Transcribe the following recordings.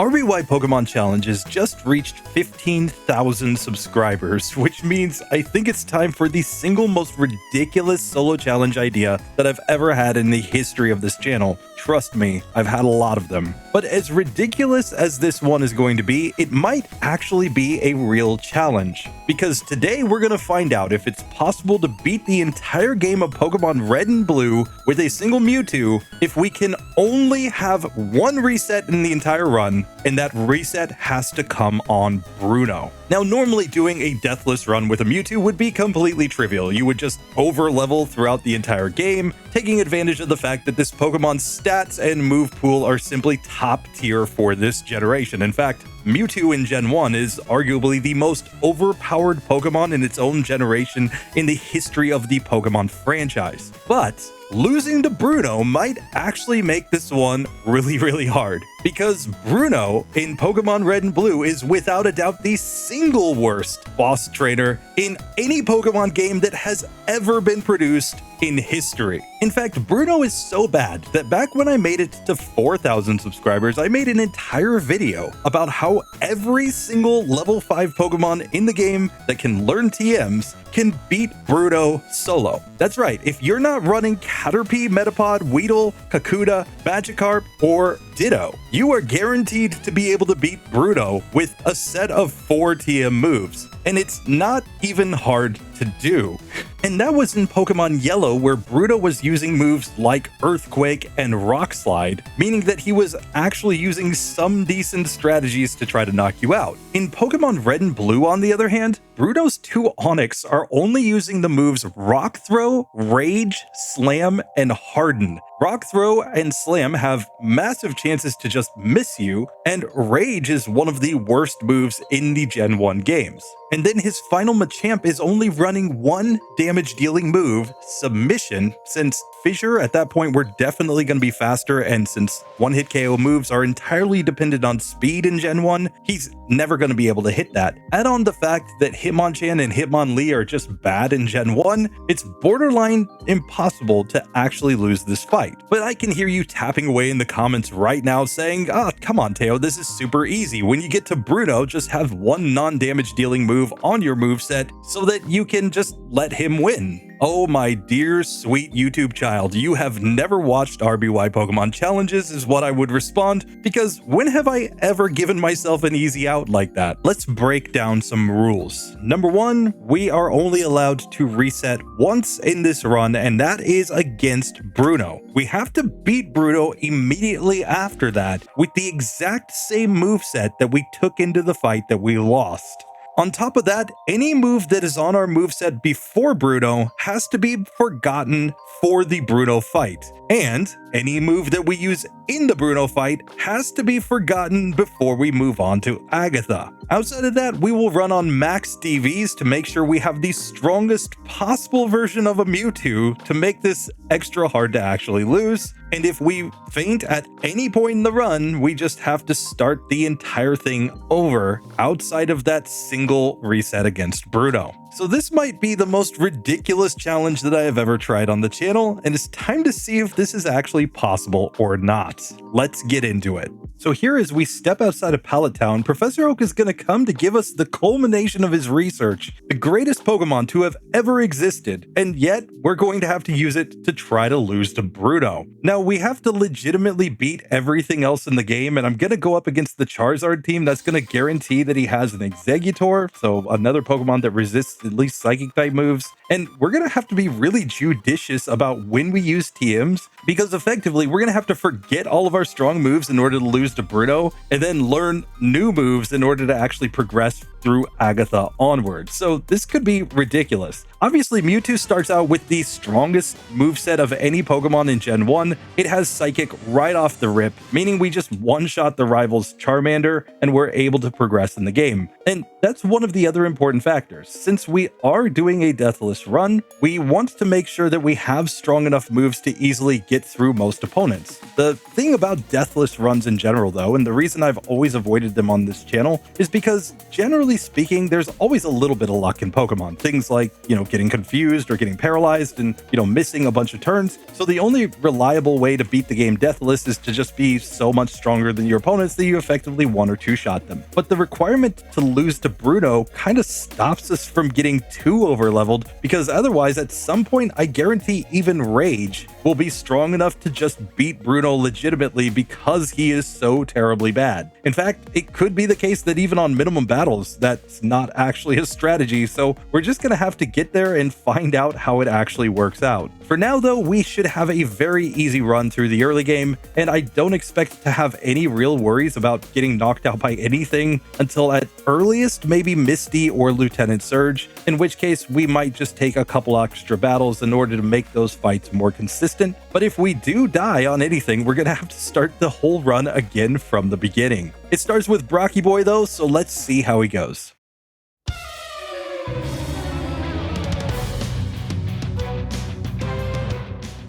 RBY Pokemon Challenges just reached 15,000 subscribers, which means I think it's time for the single most ridiculous solo challenge idea that I've ever had in the history of this channel. Trust me, I've had a lot of them. But as ridiculous as this one is going to be, it might actually be a real challenge. Because today we're going to find out if it's possible to beat the entire game of Pokemon Red and Blue with a single Mewtwo if we can only have one reset in the entire run, and that reset has to come on Bruno. Now, normally doing a Deathless run with a Mewtwo would be completely trivial. You would just over-level throughout the entire game, taking advantage of the fact that this Pokemon's stats and move pool are simply top tier for this generation. In fact, Mewtwo in Gen 1 is arguably the most overpowered Pokemon in its own generation in the history of the Pokemon franchise. But losing to Bruno might actually make this one really hard, because Bruno in Pokemon Red and Blue is without a doubt the single worst boss trainer in any Pokemon game that has ever been produced in history. In fact, Bruno is so bad that back when I made it to 4,000 subscribers, I made an entire video about how every single level 5 Pokemon in the game that can learn TMs can beat Bruno solo. That's right, if you're not running Caterpie, Metapod, Weedle, Kakuta, Magikarp, or Ditto, you are guaranteed to be able to beat Bruno with a set of 4 TM moves. And it's not even hard to do. And that was in Pokemon Yellow, where Bruno was using moves like Earthquake and Rock Slide, meaning that he was actually using some decent strategies to try to knock you out. In Pokemon Red and Blue, on the other hand, Bruno's 2 Onix are only using the moves Rock Throw, Rage, Slam, and Harden. Rock Throw and Slam have massive chances to just miss you, and Rage is one of the worst moves in the Gen 1 games. And then his final Machamp is only running one damage-dealing move, Submission, since Fissure at that point were definitely going to be faster, and since one-hit KO moves are entirely dependent on speed in Gen 1, he's never going to be able to hit that. Add on the fact that Hitmonchan and Hitmonlee are just bad in Gen 1, it's borderline impossible to actually lose this fight. But I can hear you tapping away in the comments right now saying, come on Teo, this is super easy. When you get to Bruno, just have one non-damage dealing move on your moveset so that you can just let him win. Oh my dear sweet YouTube child, you have never watched RBY Pokemon Challenges is what I would respond, because when have I ever given myself an easy out like that? Let's break down some rules. Number 1, we are only allowed to reset once in this run, and that is against Bruno. We have to beat Bruno immediately after that with the exact same moveset that we took into the fight that we lost. On top of that, any move that is on our moveset before Bruno has to be forgotten for the Bruno fight. And any move that we use in the Bruno fight has to be forgotten before we move on to Agatha. Outside of that, we will run on Max DVs to make sure we have the strongest possible version of a Mewtwo to make this extra hard to actually lose. And if we faint at any point in the run, we just have to start the entire thing over outside of that single reset against Bruno. So this might be the most ridiculous challenge that I have ever tried on the channel, and it's time to see if this is actually possible or not. Let's get into it. So here, as we step outside of Pallet Town, Professor Oak is going to come to give us the culmination of his research, the greatest Pokemon to have ever existed, and yet we're going to have to use it to try to lose to Bruno. Now, we have to legitimately beat everything else in the game, and I'm going to go up against the Charizard team that's going to guarantee that he has an Exeggutor, so another Pokemon that resists at least Psychic type moves, and we're going to have to be really judicious about when we use TMs, because effectively we're going to have to forget all of our strong moves in order to lose to Bruno, and then learn new moves in order to actually progress through Agatha onward. So this could be ridiculous. Obviously, Mewtwo starts out with the strongest moveset of any Pokemon in Gen 1. It has Psychic right off the rip, meaning we just one-shot the rival's Charmander and we're able to progress in the game. And that's one of the other important factors. Since we are doing a Deathless run, we want to make sure that we have strong enough moves to easily get through most opponents. The thing about Deathless runs in general general though, and the reason I've always avoided them on this channel is because, generally speaking, there's always a little bit of luck in Pokemon. Things like, getting confused or getting paralyzed and, missing a bunch of turns. So the only reliable way to beat the game Deathless is to just be so much stronger than your opponents that you effectively one or two shot them. But the requirement to lose to Bruno kind of stops us from getting too over-leveled, because otherwise at some point I guarantee even Rage will be strong enough to just beat Bruno legitimately because he is so terribly bad. In fact, it could be the case that even on minimum battles, that's not actually a strategy, so we're just gonna have to get there and find out how it actually works out. For now though, we should have a very easy run through the early game, and I don't expect to have any real worries about getting knocked out by anything until at earliest maybe Misty or Lieutenant Surge, in which case we might just take a couple extra battles in order to make those fights more consistent. But if we do die on anything, we're gonna have to start the whole run again from the beginning. It starts with Brocky Boy though, so let's see how he goes.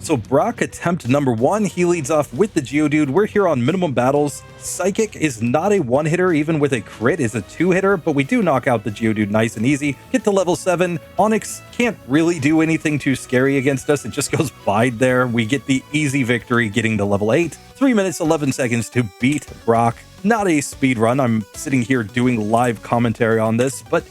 So Brock, attempt number 1, he leads off with the Geodude. We're here on minimum battles. Psychic is not a one-hitter, even with a crit is a two-hitter, but we do knock out the Geodude nice and easy. Get to level 7. Onix can't really do anything too scary against us. It just goes bide there. We get the easy victory getting to level 8. 3 minutes, 11 seconds to beat Brock. Not a speed run. I'm sitting here doing live commentary on this, but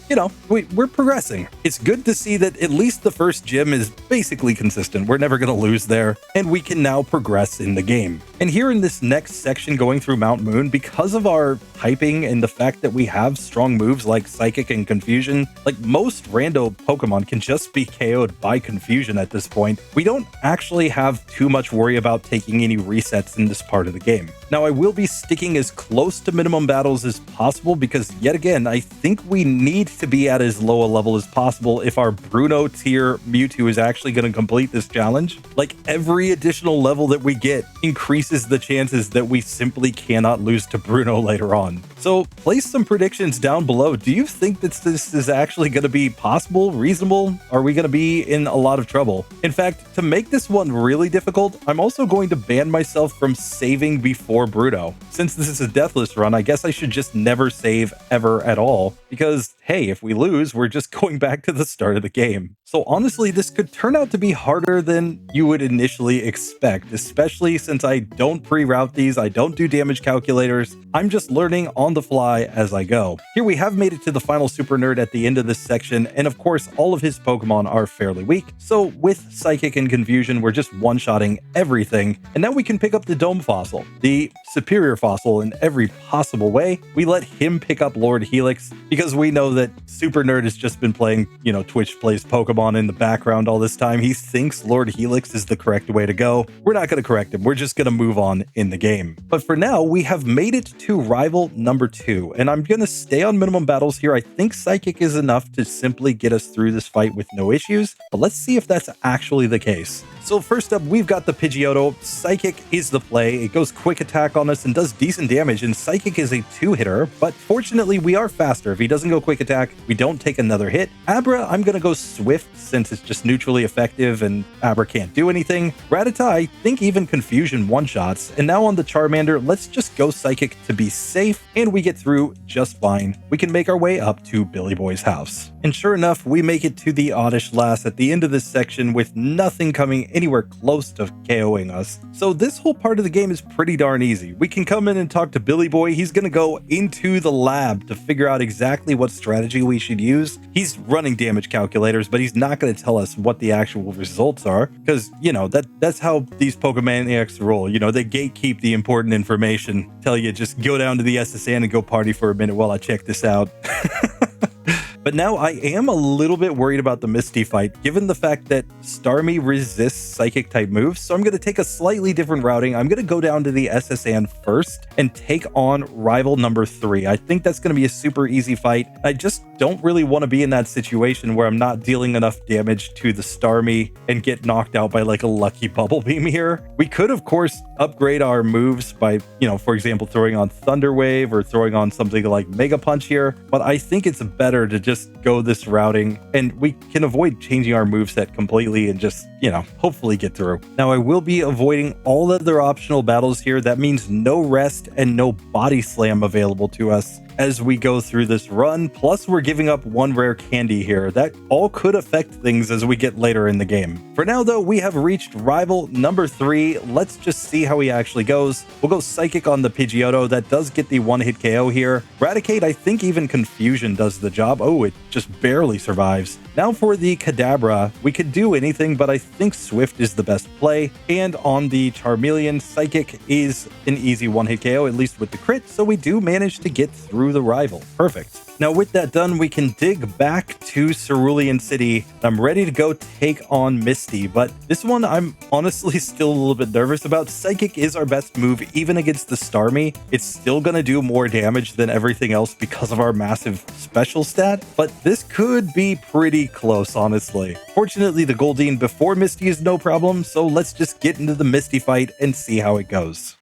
we're progressing. It's good to see that at least the first gym is basically consistent. We're never going to lose there, and we can now progress in the game. And here in this next section going through Mount Moon, because of our typing and the fact that we have strong moves like Psychic and Confusion, like most rando Pokemon can just be KO'd by Confusion at this point. We don't actually have too much worry about taking any resets in this part of the game. Now, I will be sticking as close to minimum battles as possible because, yet again, I think we need to be at as low a level as possible if our Bruno tier Mewtwo is actually going to complete this challenge. Like, every additional level that we get increases the chances that we simply cannot lose to Bruno later on. So, place some predictions down below. Do you think that this is actually going to be possible, reasonable? Are we going to be in a lot of trouble? In fact, to make this one really difficult, I'm also going to ban myself from saving before Bruno. Since this is a Deathless run, I guess I should just never save ever at all, because hey, if we lose, we're just going back to the start of the game. So honestly, this could turn out to be harder than you would initially expect, especially since I don't pre-route these, I don't do damage calculators, I'm just learning on the fly as I go. Here we have made it to the final Super Nerd at the end of this section, and of course, all of his Pokemon are fairly weak, so with Psychic and Confusion, we're just one-shotting everything, and now we can pick up the Dome Fossil, the superior fossil in every possible way. We let him pick up Lord Helix, because we know that Super Nerd has just been playing, Twitch plays Pokemon in the background all this time. He thinks Lord Helix is the correct way to go. We're not going to correct him. We're just going to move on in the game. But for now, we have made it to rival number 2, and I'm going to stay on minimum battles here. I think Psychic is enough to simply get us through this fight with no issues, but let's see if that's actually the case. So first up, we've got the Pidgeotto. Psychic is the play. It goes quick attack on us and does decent damage, and Psychic is a 2-hitter, but fortunately we are faster. If he doesn't go quick attack, we don't take another hit. Abra, I'm going to go Swift since it's just neutrally effective and Abra can't do anything. Rattata, I think even Confusion one-shots. And now on the Charmander, let's just go Psychic to be safe, and we get through just fine. We can make our way up to Billy Boy's house. And sure enough, we make it to the Oddish Lass at the end of this section with nothing coming anywhere close to KOing us. So this whole part of the game is pretty darn easy. We can come in and talk to Billy Boy. He's going to go into the lab to figure out exactly what strategy we should use. He's running damage calculators, but he's not going to tell us what the actual results are because, that's how these Pokemaniacs roll. They gatekeep the important information, tell you just go down to the SSN and go party for a minute while I check this out. But now I am a little bit worried about the Misty fight, given the fact that Starmie resists Psychic type moves, so I'm going to take a slightly different routing. I'm going to go down to the SSN first and take on rival number 3. I think that's going to be a super easy fight. I just don't really want to be in that situation where I'm not dealing enough damage to the Starmie and get knocked out by like a lucky Bubble Beam here. We could, of course, upgrade our moves by, for example, throwing on Thunder Wave or throwing on something like Mega Punch here, but I think it's better to just just go this routing, and we can avoid changing our moveset completely and just, hopefully get through. Now, I will be avoiding all other optional battles here. That means no rest and no body slam available to us as we go through this run. Plus, we're giving up one rare candy here. That all could affect things as we get later in the game. For now, though, we have reached rival number 3. Let's just see how he actually goes. We'll go Psychic on the Pidgeotto. That does get the one-hit KO here. Eradicate, I think even Confusion does the job. Oh, it just barely survives. Now for the Kadabra, we could do anything, but I think Swift is the best play. And on the Charmeleon, Psychic is an easy one-hit KO, at least with the crit, so we do manage to get through the rival. Perfect. Now with that done, we can dig back to Cerulean City. I'm ready to go take on Misty, but this one I'm honestly still a little bit nervous about. Psychic is our best move, even against the Starmie. It's still going to do more damage than everything else because of our massive special stat, but this could be pretty close, honestly. Fortunately, the Goldeen before Misty is no problem, so let's just get into the Misty fight and see how it goes.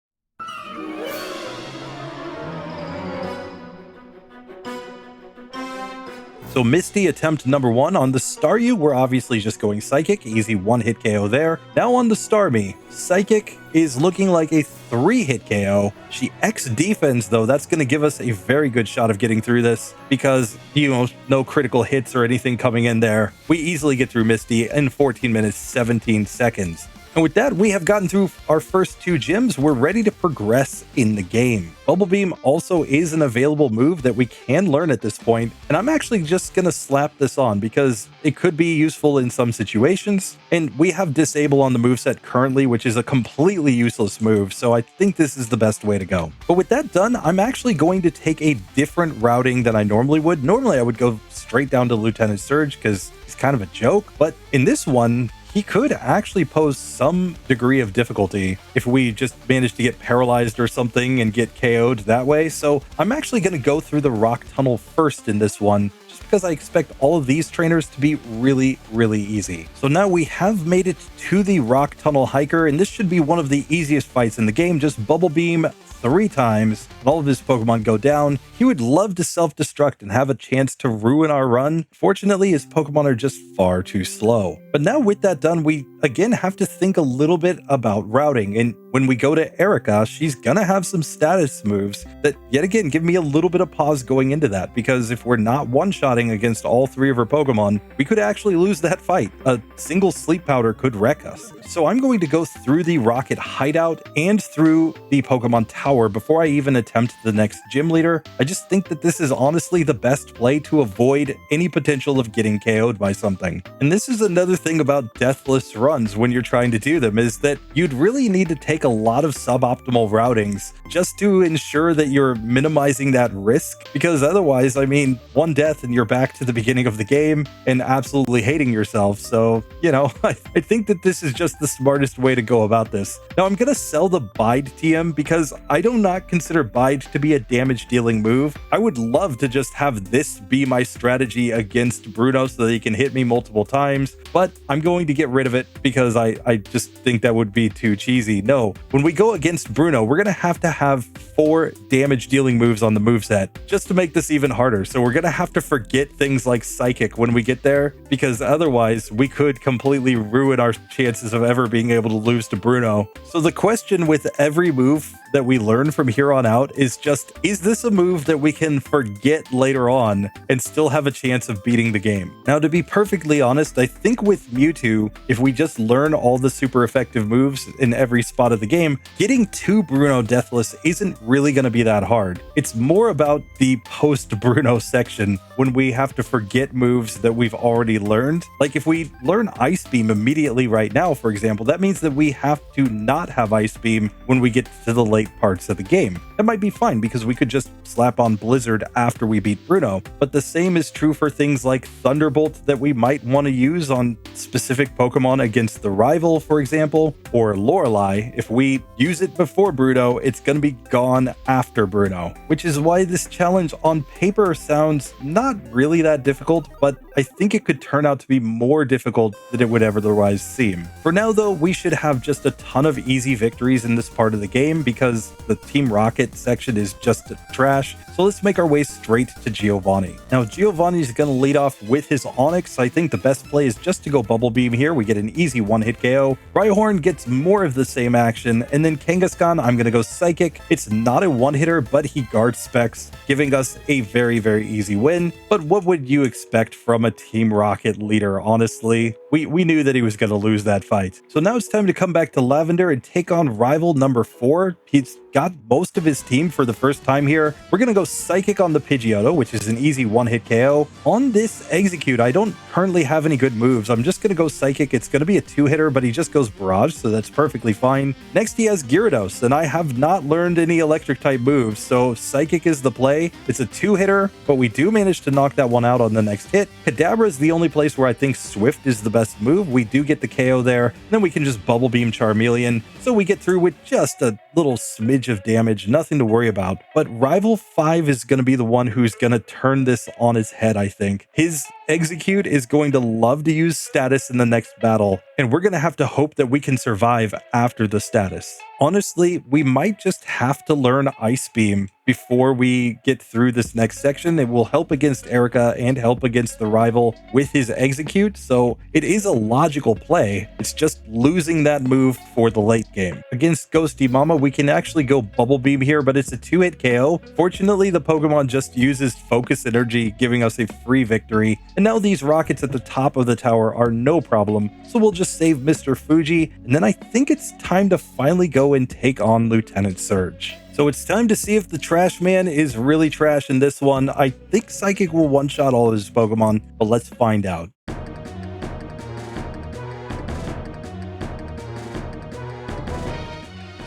So Misty attempt number 1 on the Staryu, we're obviously just going Psychic, easy one-hit KO there. Now on the Starmie, Psychic is looking like a 3-hit KO. She X defense though, that's going to give us a very good shot of getting through this because, no critical hits or anything coming in there. We easily get through Misty in 14 minutes, 17 seconds. And with that, we have gotten through our first 2 gyms. We're ready to progress in the game. Bubble Beam also is an available move that we can learn at this point, and I'm actually just going to slap this on because it could be useful in some situations, and we have Disable on the moveset currently, which is a completely useless move, so I think this is the best way to go. But with that done, I'm actually going to take a different routing than I normally would. Normally, I would go straight down to Lieutenant Surge because he's kind of a joke, but in this one, he could actually pose some degree of difficulty if we just manage to get paralyzed or something and get KO'd that way. So I'm actually going to go through the rock tunnel first in this one, just because I expect all of these trainers to be really, really easy. So now we have made it to the rock tunnel hiker, and this should be one of the easiest fights in the game. Just Bubble Beam 3 times, and all of his Pokemon go down. He would love to self-destruct and have a chance to ruin our run. Fortunately, his Pokemon are just far too slow. But now with that done, we again have to think a little bit about routing. And when we go to Erica, she's gonna have some status moves that yet again give me a little bit of pause going into that, because if we're not one-shotting against all 3 of her Pokemon, we could actually lose that fight. A single Sleep Powder could wreck us. So I'm going to go through the Rocket Hideout and through the Pokemon Tower before I even attempt the next gym leader. I just think that this is honestly the best play to avoid any potential of getting KO'd by something. And this is another thing about Deathless runs when you're trying to do them, is that you'd really need to take a lot of suboptimal routings just to ensure that you're minimizing that risk, because otherwise, I mean, one death and you're back to the beginning of the game and absolutely hating yourself. So, I think that this is just the smartest way to go about this. Now, I'm going to sell the Bide TM because I do not consider Bide to be a damage dealing move. I would love to just have this be my strategy against Bruno so that he can hit me multiple times, but I'm going to get rid of it because I just think that would be too cheesy. No, when we go against Bruno, we're going to have 4 damage dealing moves on the moveset just to make this even harder. So we're going to have to forget things like Psychic when we get there, because otherwise we could completely ruin our chances of ever being able to lose to Bruno. So the question with every move that we learn from here on out is just, is this a move that we can forget later on and still have a chance of beating the game? Now, to be perfectly honest, I think with Mewtwo, if we just learn all the super effective moves in every spot of the game, getting to Bruno Deathless isn't really going to be that hard. It's more about the post-Bruno section when we have to forget moves that we've already learned. Like if we learn Ice Beam immediately right now, for example, that means that we have to not have Ice Beam when we get to the late parts of the game. That might be fine because we could just slap on Blizzard after we beat Bruno, but the same is true for things like Thunderbolt that we might want to use on specific Pokemon against the rival, for example, or Lorelei. If we use it before Bruno, it's going to be gone after Bruno, which is why this challenge on paper sounds not really that difficult, but I think it could turn out to be more difficult than it would ever otherwise seem. For now though, we should have just a ton of easy victories in this part of the game because because the Team Rocket section is just trash. So let's make our way straight to Giovanni. Now, Giovanni is going to lead off with his Onyx. I think the best play is just to go Bubble Beam here. We get an easy one-hit KO. Rhyhorn gets more of the same action. And then Kangaskhan, I'm going to go Psychic. It's not a one-hitter, but he guard specs, giving us a very, very easy win. But what would you expect from a Team Rocket leader, honestly? We knew that he was going to lose that fight. So now it's time to come back to Lavender and take on rival number 4. He's got most of his team for the first time here. We're going to go Psychic on the Pidgeotto, which is an easy one-hit KO. On this Execute, I don't currently have any good moves. I'm just going to go Psychic. It's going to be a two-hitter, but he just goes Barrage, so that's perfectly fine. Next, he has Gyarados, and I have not learned any Electric-type moves, so Psychic is the play. It's a two-hitter, but we do manage to knock that one out on the next hit. Kadabra is the only place where I think Swift is the best move. We do get the KO there. Then we can just Bubble Beam Charmeleon, so we get through with just a little smidge of damage, nothing to worry about. But rival 5 is going to be the one who's going to turn this on its head, I think. His Execute is going to love to use status in the next battle, and we're going to have to hope that we can survive after the status. Honestly, we might just have to learn Ice Beam before we get through this next section. It will help against Erica and help against the rival with his Execute, so it is a logical play. It's just losing that move for the late game. Against Ghosty Mama, we can actually go Bubble Beam here, but it's a two-hit KO. Fortunately, the Pokemon just uses Focus Energy, giving us a free victory. And now these rockets at the top of the tower are no problem, so we'll just save Mr. Fuji, and then I think it's time to finally go and take on Lieutenant Surge. So it's time to see if the Trash Man is really trash in this one. I think Psychic will one-shot all of his Pokemon, but let's find out.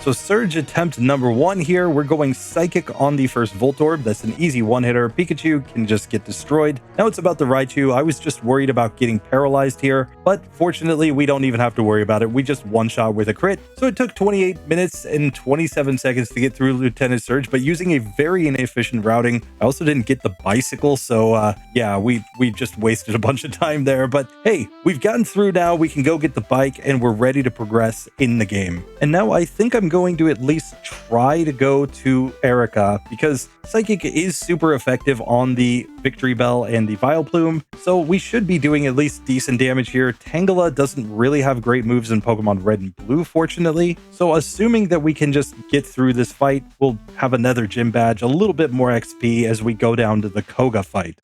So Surge attempt number 1 here. We're going Psychic on the first Voltorb. That's an easy one-hitter. Pikachu can just get destroyed. Now it's about the Raichu. I was just worried about getting paralyzed here, but fortunately we don't even have to worry about it. We just one-shot with a crit. So it took 28 minutes and 27 seconds to get through Lieutenant Surge, but using a very inefficient routing. I also didn't get the bicycle, so yeah, we just wasted a bunch of time there. But hey, we've gotten through now. We can go get the bike, and we're ready to progress in the game. And now I think I'm going to at least try to go to Erica, because Psychic is super effective on the Victory Bell and the Vileplume, so we should be doing at least decent damage here. Tangela doesn't really have great moves in Pokemon Red and Blue, fortunately, so assuming that we can just get through this fight, we'll have another gym badge, a little bit more XP as we go down to the Koga fight.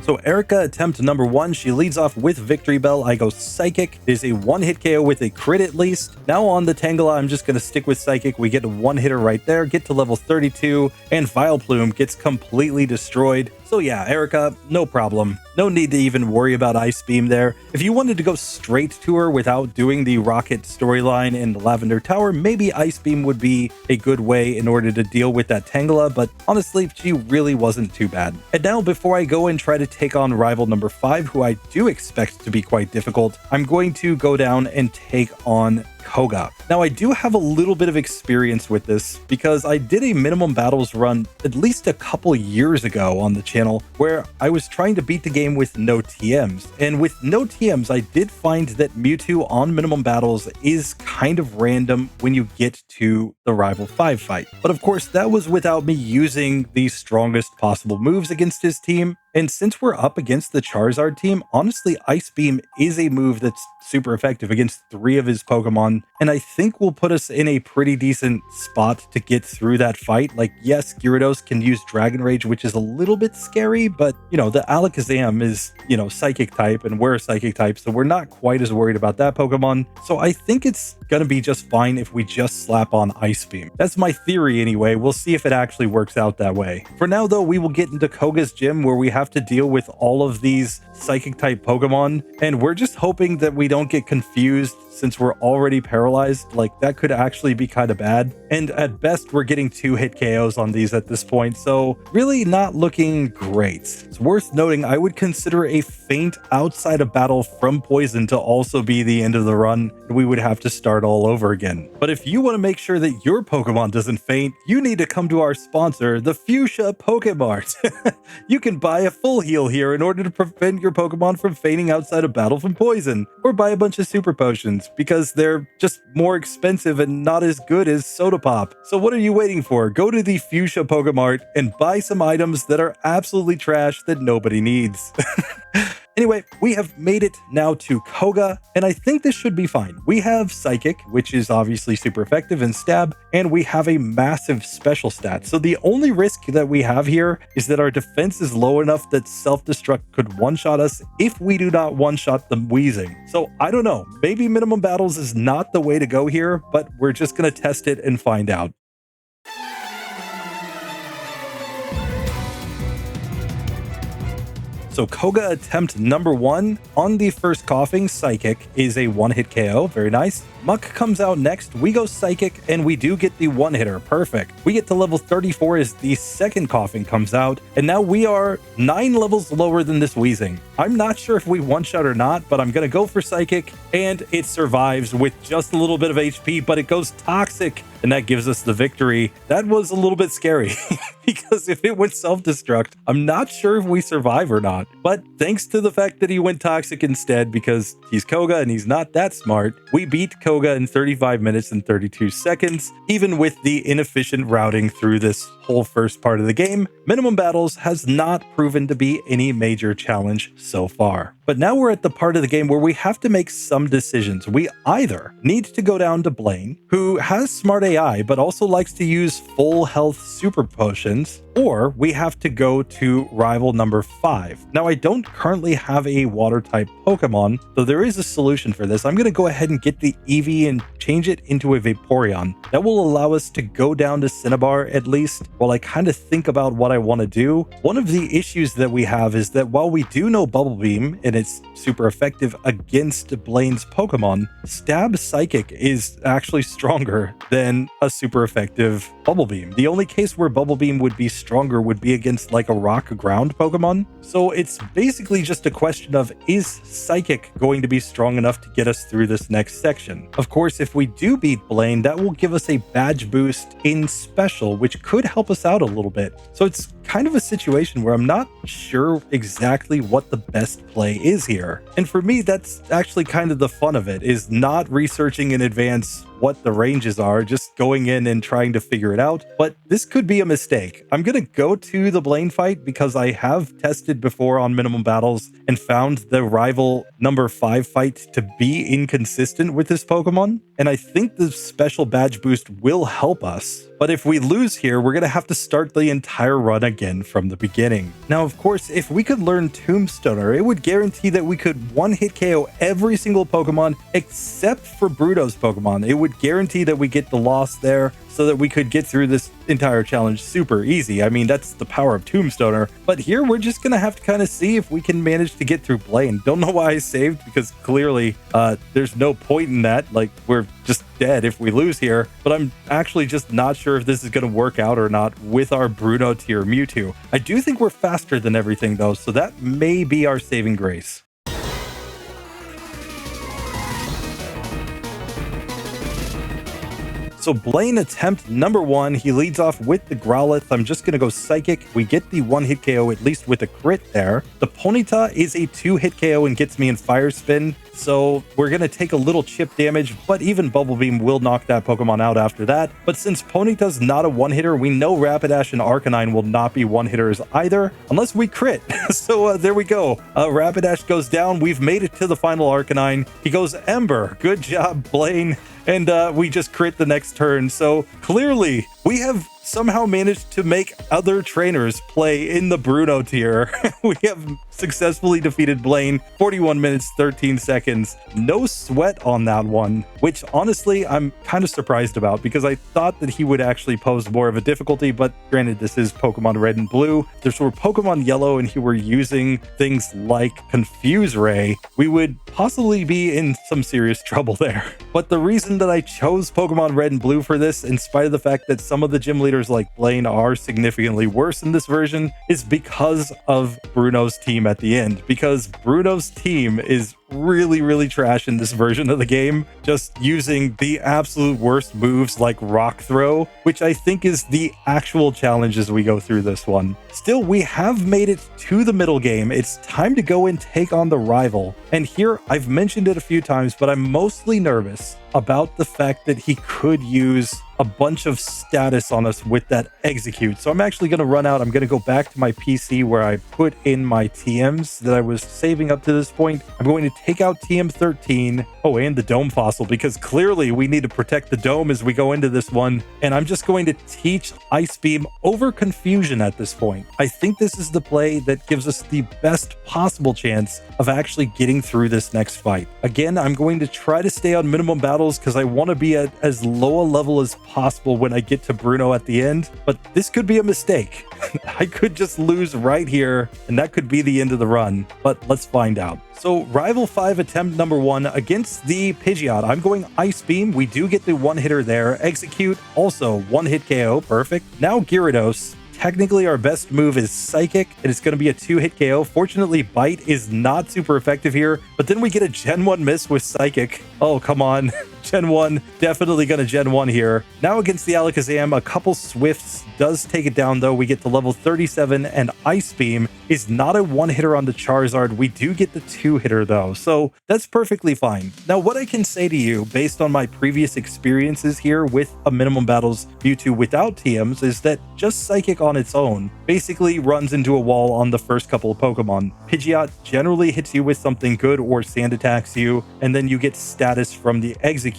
So Erica attempt number 1, she leads off with Victory Bell. I go Psychic. It is a one-hit KO with a crit at least. Now on the Tangela, I'm just going to stick with Psychic. We get a one-hitter right there, get to level 32, and Vileplume gets completely destroyed. So yeah, Erica, no problem. No need to even worry about Ice Beam there. If you wanted to go straight to her without doing the Rocket storyline in the Lavender Tower, maybe Ice Beam would be a good way in order to deal with that Tangela, but honestly, she really wasn't too bad. And now, before I go and try to take on rival number 5, who I do expect to be quite difficult, I'm going to go down and take on Koga. Now, I do have a little bit of experience with this because I did a minimum battles run at least a couple years ago on the channel where I was trying to beat the game with no TMs. And with no TMs, I did find that Mewtwo on minimum battles is kind of random when you get to the rival 5 fight. But of course, that was without me using the strongest possible moves against his team. And since we're up against the Charizard team, honestly, Ice Beam is a move that's super effective against 3 of his Pokemon, and I think will put us in a pretty decent spot to get through that fight. Like, yes, Gyarados can use Dragon Rage, which is a little bit scary, but, you know, the Alakazam is, you know, Psychic type, and we're a Psychic type, so we're not quite as worried about that Pokemon. So I think it's gonna be just fine if we just slap on Ice Beam. That's my theory anyway. We'll see if it actually works out that way. For now, though, we will get into Koga's gym where we have to deal with all of these Psychic type Pokemon, and we're just hoping that we don't get confused since we're already paralyzed, like that could actually be kind of bad. And at best, we're getting 2-hit KOs on these at this point, so really not looking great. It's worth noting I would consider a faint outside of battle from poison to also be the end of the run, and we would have to start all over again. But if you want to make sure that your Pokemon doesn't faint, you need to come to our sponsor, the Fuchsia Pokemart. You can buy a full heal here in order to prevent your Pokemon from fainting outside of battle from poison, or buy a bunch of super potions because they're just more expensive and not as good as Soda Pop. So what are you waiting for? Go to the Fuchsia Pokemart and buy some items that are absolutely trash that nobody needs. Anyway, we have made it now to Koga, and I think this should be fine. We have Psychic, which is obviously super effective in Stab, and we have a massive special stat. So the only risk that we have here is that our defense is low enough that Self-Destruct could one-shot us if we do not one-shot the Wheezing. So I don't know, maybe minimum battles is not the way to go here, but we're just going to test it and find out. So Koga attempt number 1 on the first coughing, Psychic, is a 1-hit KO. Very nice. Muck comes out next. We go Psychic, and we do get the 1-hitter. Perfect. We get to level 34 as the second coughing comes out, and now we are 9 levels lower than this Wheezing. I'm not sure if we one-shot or not, but I'm going to go for Psychic, and it survives with just a little bit of HP, but it goes Toxic, and that gives us the victory. That was a little bit scary, because if it went Self-Destruct, I'm not sure if we survive or not. But thanks to the fact that he went Toxic instead, because he's Koga and he's not that smart, we beat Koga in 35 minutes and 32 seconds, even with the inefficient routing through this whole first part of the game. Minimum battles has not proven to be any major challenge so far. But now we're at the part of the game where we have to make some decisions. We either need to go down to Blaine, who has smart AI, but also likes to use full health super potions, or we have to go to rival number 5. Now, I don't currently have a water type Pokemon, though there is a solution for this. I'm going to go ahead and get the Eevee and change it into a Vaporeon. That will allow us to go down to Cinnabar at least, while I kind of think about what I want to do. One of the issues that we have is that while we do know Bubble Beam, and it's super effective against Blaine's Pokemon, Stab Psychic is actually stronger than a super effective Bubble Beam. The only case where Bubble Beam would be stronger would be against like a rock ground Pokemon. So it's basically just a question of, is Psychic going to be strong enough to get us through this next section? Of course, if we do beat Blaine, that will give us a badge boost in Special, which could help us out a little bit. So it's kind of a situation where I'm not sure exactly what the best play is here. And for me, that's actually kind of the fun of it, is not researching in advance what the ranges are, just going in and trying to figure it out. But this could be a mistake. I'm going to go to the Blaine fight because I have tested before on minimum battles and found the rival number 5 fight to be inconsistent with this Pokemon. And I think the special badge boost will help us. But if we lose here, we're going to have to start the entire run again from the beginning. Now, of course, if we could learn Tombstoner, it would guarantee that we could one-hit KO every single Pokemon except for Bruno's Pokemon. It would guarantee that we get the loss there so that we could get through this entire challenge super easy. I mean, that's the power of Tombstoner. But here, we're just going to have to kind of see if we can manage to get through Blaine. Don't know why I saved, because clearly there's no point in that. Like, we're just dead if we lose here. But I'm actually just not sure if this is going to work out or not with our Bruno tier Mewtwo. I do think we're faster than everything, though, so that may be our saving grace. So Blaine attempt number 1, he leads off with the Growlithe. I'm just going to go Psychic. We get the 1-hit KO, at least with a crit there. The Ponyta is a 2-hit KO and gets me in Fire Spin. So we're going to take a little chip damage, but even Bubble Beam will knock that Pokemon out after that. But since Ponyta's not a one-hitter, we know Rapidash and Arcanine will not be one-hitters either, unless we crit. So there we go. Rapidash goes down. We've made it to the final Arcanine. He goes Ember. Good job, Blaine. And we just crit the next turn. So clearly we have somehow managed to make other trainers play in the Bruno tier. We have successfully defeated Blaine, 41 minutes, 13 seconds. No sweat on that one, which honestly, I'm kind of surprised about because I thought that he would actually pose more of a difficulty, but granted, this is Pokemon Red and Blue. If this were Pokemon Yellow and he were using things like Confuse Ray, we would possibly be in some serious trouble there. But the reason that I chose Pokemon Red and Blue for this, in spite of the fact that some of the gym leaders like Blaine are significantly worse in this version, is because of Bruno's team at the end. Because Bruno's team is really trash in this version of the game, just using the absolute worst moves like Rock Throw, which I think is the actual challenge as we go through this one. Still, we have made it to the middle game. It's time to go and take on the rival. And here, I've mentioned it a few times, but I'm mostly nervous about the fact that he could use a bunch of status on us with that execute. So I'm actually going to run out. I'm going to go back to my PC where I put in my TMs that I was saving up to this point. I'm going to take out TM13. Oh, and the Dome Fossil, because clearly we need to protect the Dome as we go into this one. And I'm just going to teach Ice Beam over Confusion at this point. I think this is the play that gives us the best possible chance of actually getting through this next fight. Again, I'm going to try to stay on minimum battles because I want to be at as low a level as possible when I get to Bruno at the end, but this could be a mistake. I could just lose right here, and that could be the end of the run, but let's find out. So Rival 5 attempt number 1 against the Pidgeot. I'm going Ice Beam. We do get the one hitter there. Execute, also one hit KO, perfect. Now Gyarados. Technically, our best move is Psychic, and it's going to be a 2-hit KO. Fortunately, Bite is not super effective here, but then we get a Gen 1 miss with Psychic. Oh, come on. Gen 1, definitely going to Gen 1 here. Now against the Alakazam, a couple Swifts does take it down, though. We get to level 37, and Ice Beam is not a one-hitter on the Charizard. We do get the two-hitter, though, so that's perfectly fine. Now, what I can say to you, based on my previous experiences here with a Minimum Battles Mewtwo without TMs, is that just Psychic on its own basically runs into a wall on the first couple of Pokemon. Pidgeot generally hits you with something good or Sand attacks you, and then you get status from the Execute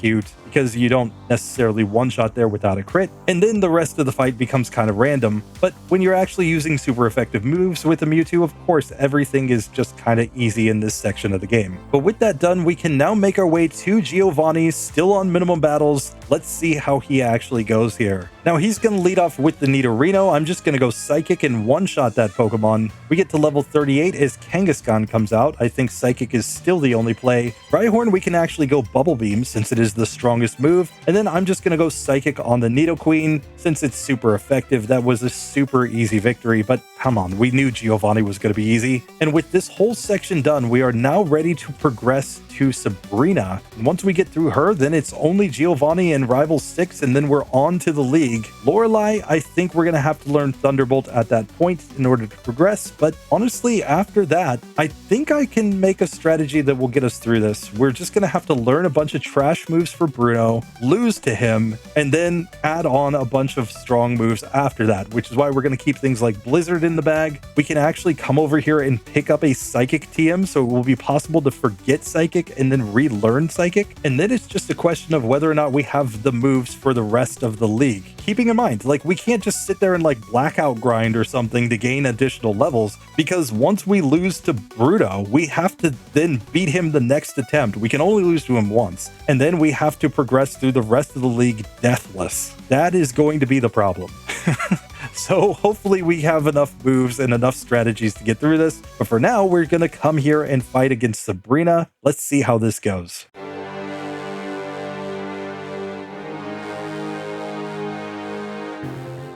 because you don't necessarily one-shot there without a crit, and then the rest of the fight becomes kind of random. But when you're actually using super effective moves with a Mewtwo, of course, everything is just kind of easy in this section of the game. But with that done, we can now make our way to Giovanni, still on minimum battles. Let's see how he actually goes here. Now, he's going to lead off with the Nidorino. I'm just going to go Psychic and one-shot that Pokemon. We get to level 38 as Kangaskhan comes out. I think Psychic is still the only play. Rhyhorn, we can actually go Bubble Beam since it is the strongest move. And then I'm just going to go Psychic on the Nidoqueen since it's super effective. That was a super easy victory, but come on, we knew Giovanni was going to be easy. And with this whole section done, we are now ready to progress to Sabrina. And once we get through her, then it's only Giovanni and Rival 6, and then we're on to the league. Lorelei, I think we're going to have to learn Thunderbolt at that point in order to progress, but honestly, after that, I think I can make a strategy that will get us through this. We're just going to have to learn a bunch of trash moves for Bruno, lose to him, and then add on a bunch of strong moves after that, which is why we're going to keep things like Blizzard in the bag. We can actually come over here and pick up a Psychic TM, so it will be possible to forget Psychic and then relearn Psychic, and then it's just a question of whether or not we have the moves for the rest of the league. Keeping in mind, like, we can't just sit there and like blackout grind or something to gain additional levels, because once we lose to Bruno, we have to then beat him the next attempt. We can only lose to him once, and then we have to progress through the rest of the league deathless. That is going to be the problem. So hopefully we have enough moves and enough strategies to get through this. But for now, we're going to come here and fight against Sabrina. Let's see how this goes.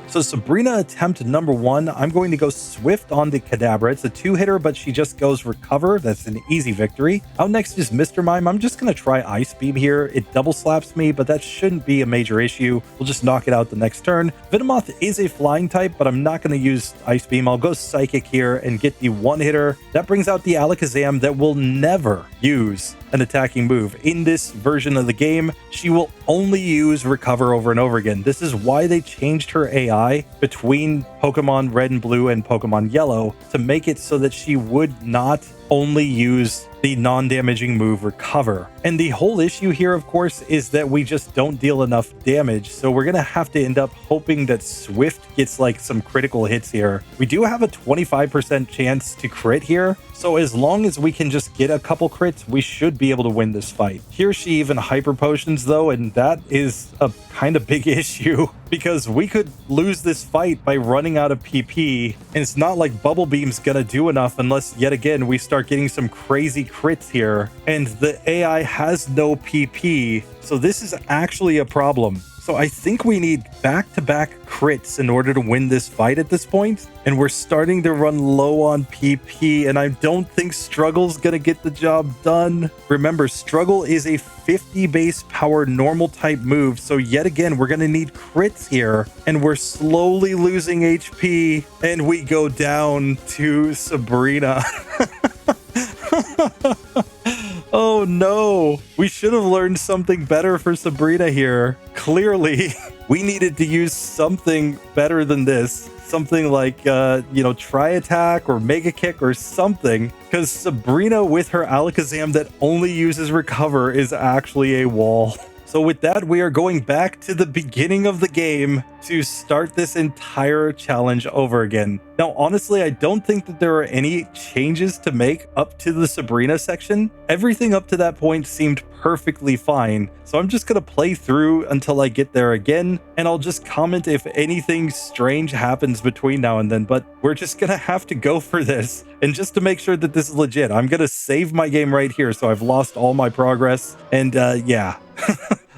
So Sabrina attempt number 1, I'm going to go Swift on the Kadabra. It's a 2-hitter, but she just goes Recover. That's an easy victory. Out next is Mr. Mime. I'm just going to try Ice Beam here. It double slaps me, but that shouldn't be a major issue. We'll just knock it out the next turn. Venomoth is a flying type, but I'm not going to use Ice Beam. I'll go Psychic here and get the one-hitter. That brings out the Alakazam that will never use an attacking move. In this version of the game, she will only use Recover over and over again. This is why they changed her AI between Pokemon Red and Blue and Pokemon Yellow to make it so that she would not only use the non-damaging move Recover. And the whole issue here, of course, is that we just don't deal enough damage, so we're gonna have to end up hoping that Swift gets like some critical hits here. We do have a 25% chance to crit here, so as long as we can just get a couple crits, we should be able to win this fight. Here she even hyper potions though, and that is a kind of big issue because we could lose this fight by running out of PP, and it's not like Bubble Beam's gonna do enough unless yet again we start getting some crazy crits here, and the AI has no PP, so this is actually a problem. So I think we need back-to-back crits in order to win this fight at this point, and we're starting to run low on PP, and I don't think Struggle's gonna get the job done. Remember, Struggle is a 50 base power normal type move, so yet again, we're gonna need crits here, and we're slowly losing HP, and we go down to Sabrina. Oh no, we should have learned something better for Sabrina here. Clearly, we needed to use something better than this. Something like, Tri Attack or Mega Kick or something. Because Sabrina with her Alakazam that only uses Recover is actually a wall. So with that, we are going back to the beginning of the game to start this entire challenge over again. Now, honestly, I don't think that there are any changes to make up to the Sabrina section. Everything up to that point seemed perfectly fine. So I'm just going to play through until I get there again, and I'll just comment if anything strange happens between now and then, but we're just going to have to go for this. And just to make sure that this is legit, I'm going to save my game right here so I've lost all my progress. And yeah.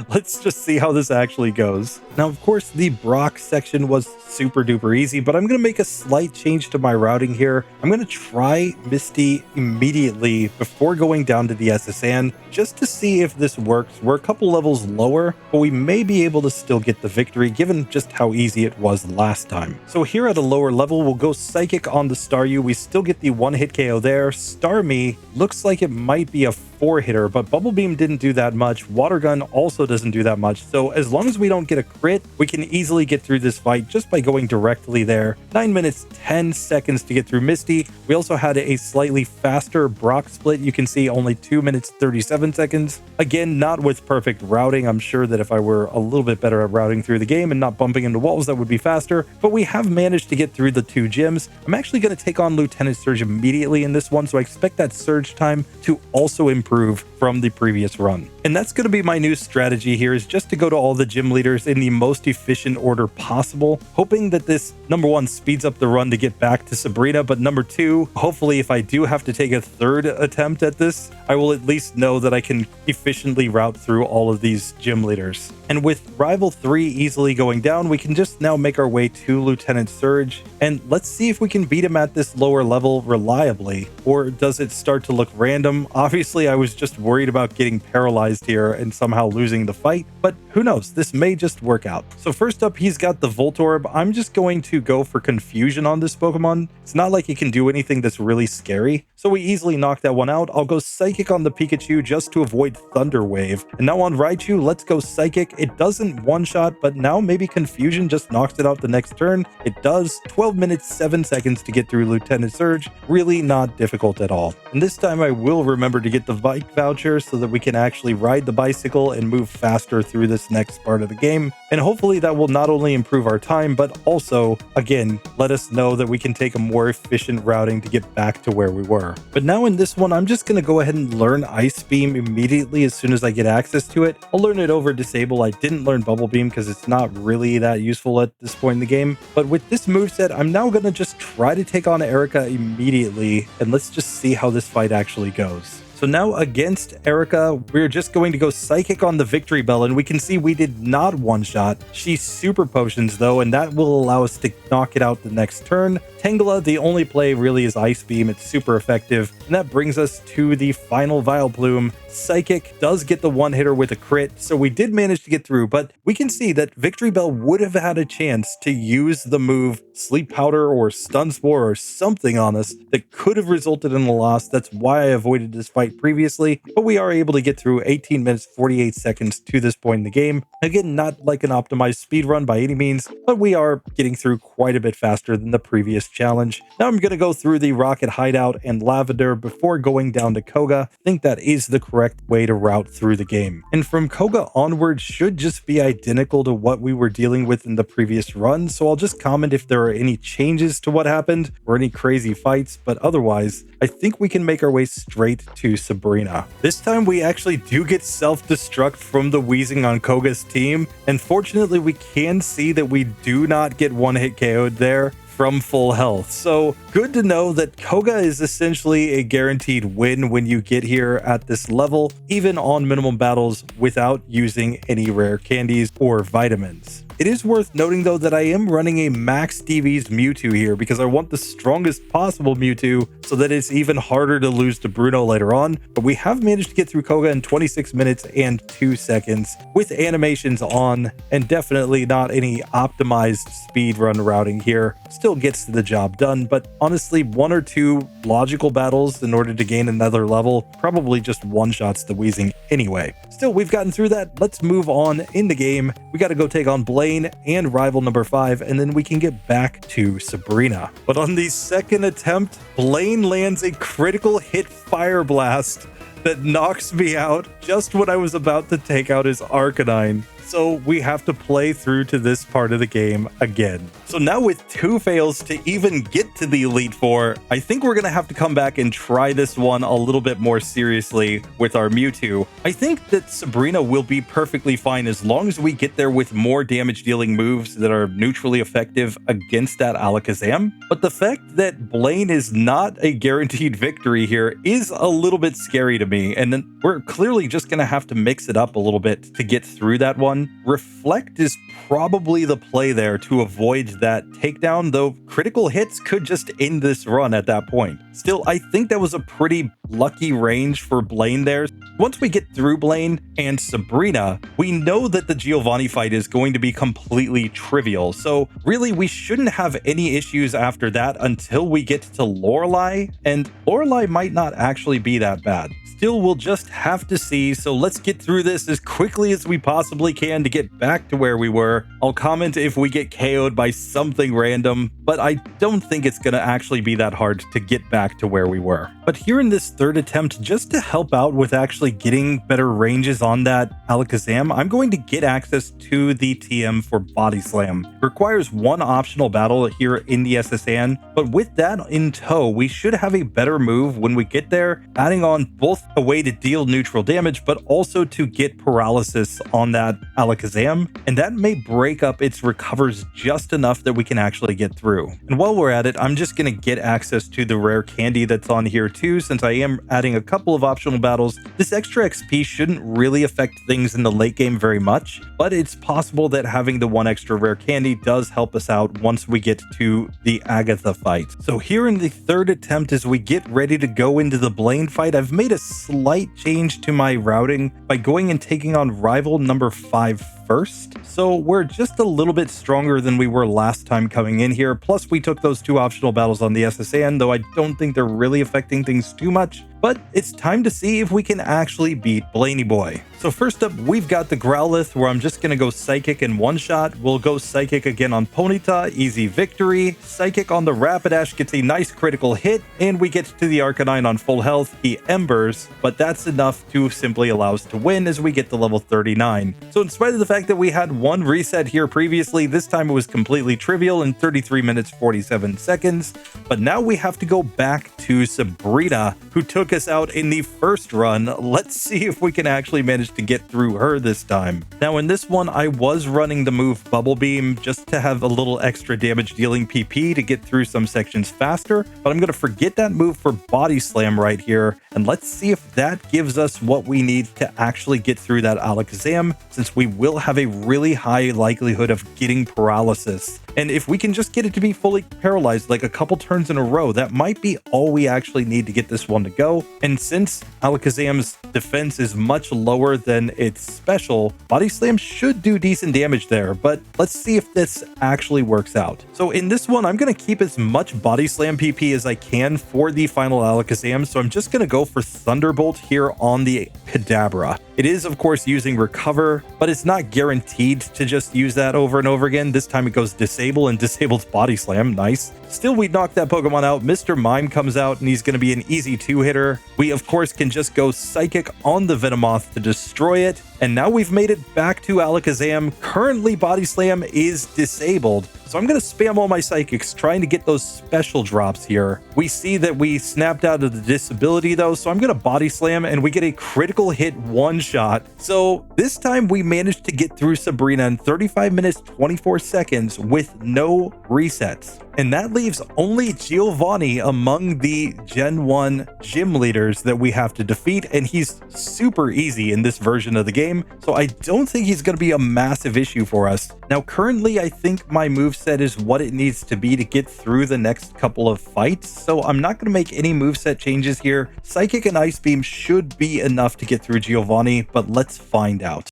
Let's just see how this actually goes. Now, of course, the Brock section was super duper easy, but I'm going to make a slight change to my routing here. I'm going to try Misty immediately before going down to the SSN just to see if this works. We're a couple levels lower, but we may be able to still get the victory given just how easy it was last time. So here at a lower level, we'll go Psychic on the Staryu. We still get the one-hit KO there. Starmie looks like it might be a 4-hitter, but Bubble Beam didn't do that much. Water Gun also doesn't do that much. So as long as we don't get a crit, we can easily get through this fight just by going directly there. 9 minutes, 10 seconds to get through Misty. We also had a slightly faster Brock split. You can see only 2 minutes, 37 seconds. Again, not with perfect routing. I'm sure that if I were a little bit better at routing through the game and not bumping into walls, that would be faster. But we have managed to get through the 2 gyms. I'm actually going to take on Lieutenant Surge immediately in this one, so I expect that surge time to also improve from the previous run. And that's going to be my new strategy here, is just to go to all the gym leaders in the most efficient order possible, hoping that this, number one, speeds up the run to get back to Sabrina, but number two, hopefully if I do have to take a third attempt at this, I will at least know that I can efficiently route through all of these gym leaders. And with Rival 3 easily going down, we can just now make our way to Lieutenant Surge, and let's see if we can beat him at this lower level reliably, or does it start to look random? Obviously, I was just worried about getting paralyzed here and somehow losing the fight, but who knows, this may just work out. So first up, he's got the Voltorb. I'm just going to go for Confusion on this Pokemon. It's not like he can do anything that's really scary, so we easily knock that one out. I'll go Psychic on the Pikachu just to avoid Thunder Wave. And now on Raichu, let's go Psychic. It doesn't one-shot, but now maybe Confusion just knocks it out the next turn. It does. 12 minutes, 7 seconds to get through Lieutenant Surge. Really not difficult at all. And this time I will remember to get the bike voucher so that we can actually ride the bicycle and move faster through this next part of the game. And hopefully that will not only improve our time, but also, again, let us know that we can take a more efficient routing to get back to where we were. But now in this one, I'm just going to go ahead and learn Ice Beam immediately as soon as I get access to it. I'll learn it over Disable. I didn't learn Bubble Beam because it's not really that useful at this point in the game. But with this moveset, I'm now going to just try to take on Erica immediately, and let's just see how this fight actually goes. So now against Erica, we're just going to go Psychic on the Victory Bell, and we can see we did not one-shot. She Super Potions though, and that will allow us to knock it out the next turn. Tangela, the only play really is Ice Beam. It's super effective, and that brings us to the final Vileplume. Psychic does get the one-hitter with a crit, so we did manage to get through, but we can see that Victory Bell would have had a chance to use the move Sleep Powder or Stun Spore or something on us that could have resulted in a loss. That's why I avoided this fight previously, but we are able to get through 18 minutes 48 seconds to this point in the game. Again, not like an optimized speed run by any means, but we are getting through quite a bit faster than the previous challenge. Now I'm going to go through the Rocket Hideout and Lavender before going down to Koga. I think that is the correct way to route through the game. And from Koga onward should just be identical to what we were dealing with in the previous run, so I'll just comment if there are any changes to what happened or any crazy fights, but otherwise, I think we can make our way straight to Sabrina. This time we actually do get self-destruct from the wheezing on Koga's team, and fortunately we can see that we do not get one-hit KO'd there from full health. So good to know that Koga is essentially a guaranteed win when you get here at this level, even on minimum battles without using any rare candies or vitamins. It is worth noting though that I am running a Max DVs Mewtwo here because I want the strongest possible Mewtwo so that it's even harder to lose to Bruno later on, but we have managed to get through Koga in 26 minutes and 2 seconds with animations on and definitely not any optimized speedrun routing here. Still gets the job done, but honestly 1 or 2 logical battles in order to gain another level probably just one-shots the wheezing anyway. Still, we've gotten through that. Let's move on in the game. We got to go take on Blaine and rival number 5, and then we can get back to Sabrina. But on the second attempt, Blaine lands a critical hit Fire Blast that knocks me out just when I was about to take out his Arcanine. So we have to play through to this part of the game again. So now with 2 fails to even get to the Elite Four, I think we're going to have to come back and try this one a little bit more seriously with our Mewtwo. I think that Sabrina will be perfectly fine as long as we get there with more damage dealing moves that are neutrally effective against that Alakazam. But the fact that Blaine is not a guaranteed victory here is a little bit scary to me. And then we're clearly just going to have to mix it up a little bit to get through that one. Reflect is probably the play there to avoid that takedown, though critical hits could just end this run at that point. Still, I think that was a pretty lucky range for Blaine there. Once we get through Blaine and Sabrina, we know that the Giovanni fight is going to be completely trivial, so really we shouldn't have any issues after that until we get to Lorelei, and Lorelei might not actually be that bad. Still, we'll just have to see, so let's get through this as quickly as we possibly can to get back to where we were. I'll comment if we get KO'd by something random, but I don't think it's going to actually be that hard to get back to where we were. But here in this third attempt, just to help out with actually getting better ranges on that Alakazam, I'm going to get access to the TM for Body Slam. It requires 1 optional battle here in the SSN, but with that in tow, we should have a better move when we get there, adding on both a way to deal neutral damage, but also to get paralysis on that Alakazam, and that may break up its recovers just enough that we can actually get through. And while we're at it, I'm just going to get access to the rare candy that's on here too, since I am adding a couple of optional battles. This extra XP shouldn't really affect things in the late game very much, but it's possible that having the 1 extra rare candy does help us out once we get to the Agatha fight. So here in the third attempt, as we get ready to go into the Blaine fight, I've made a slight change to my routing by going and taking on rival number 5 first. So we're just a little bit stronger than we were last time coming in here. Plus we took those 2 optional battles on the SSN, though I don't think they're really affecting things too much. But it's time to see if we can actually beat Blaney Boy. So first up, we've got the Growlithe, where I'm just going to go Psychic in one shot. We'll go Psychic again on Ponyta, easy victory. Psychic on the Rapidash gets a nice critical hit, and we get to the Arcanine on full health. He Embers, but that's enough to simply allow us to win as we get to level 39. So in spite of the fact that we had 1 reset here previously, this time it was completely trivial in 33 minutes 47 seconds. But now we have to go back to Sabrina, who took us out in the first run. Let's see if we can actually manage to get through her this time. Now in this one, I was running the move Bubble Beam just to have a little extra damage dealing PP to get through some sections faster, but I'm going to forget that move for Body Slam right here, and let's see if that gives us what we need to actually get through that Alakazam, since we will have a really high likelihood of getting paralysis And if we can just get it to be fully paralyzed like a couple turns in a row, that might be all we actually need to get this one to go. And since Alakazam's defense is much lower than its special, Body Slam should do decent damage there, but let's see if this actually works out. So in this one, I'm going to keep as much Body Slam PP as I can for the final Alakazam, so I'm just going to go for Thunderbolt here on the Kadabra. It is, of course, using Recover, but it's not guaranteed to just use that over and over again. This time it goes Disable and disables Body Slam. Nice. Still, we knock that Pokemon out. Mr. Mime comes out, and he's going to be an easy 2-hitter. We, of course, can just go Psychic on the Venomoth to destroy it. And now we've made it back to Alakazam. Currently, Body Slam is disabled. So I'm going to spam all my Psychics, trying to get those special drops here. We see that we snapped out of the disability, though, so I'm going to Body Slam, and we get a critical hit one-shot. So this time, we managed to get through Sabrina in 35 minutes, 24 seconds with no resets. And that leaves only Giovanni among the Gen 1 gym leaders that we have to defeat, and he's super easy in this version of the game, so I don't think he's going to be a massive issue for us. Now, currently, I think my moveset is what it needs to be to get through the next couple of fights, so I'm not going to make any moveset changes here. Psychic and Ice Beam should be enough to get through Giovanni, but let's find out.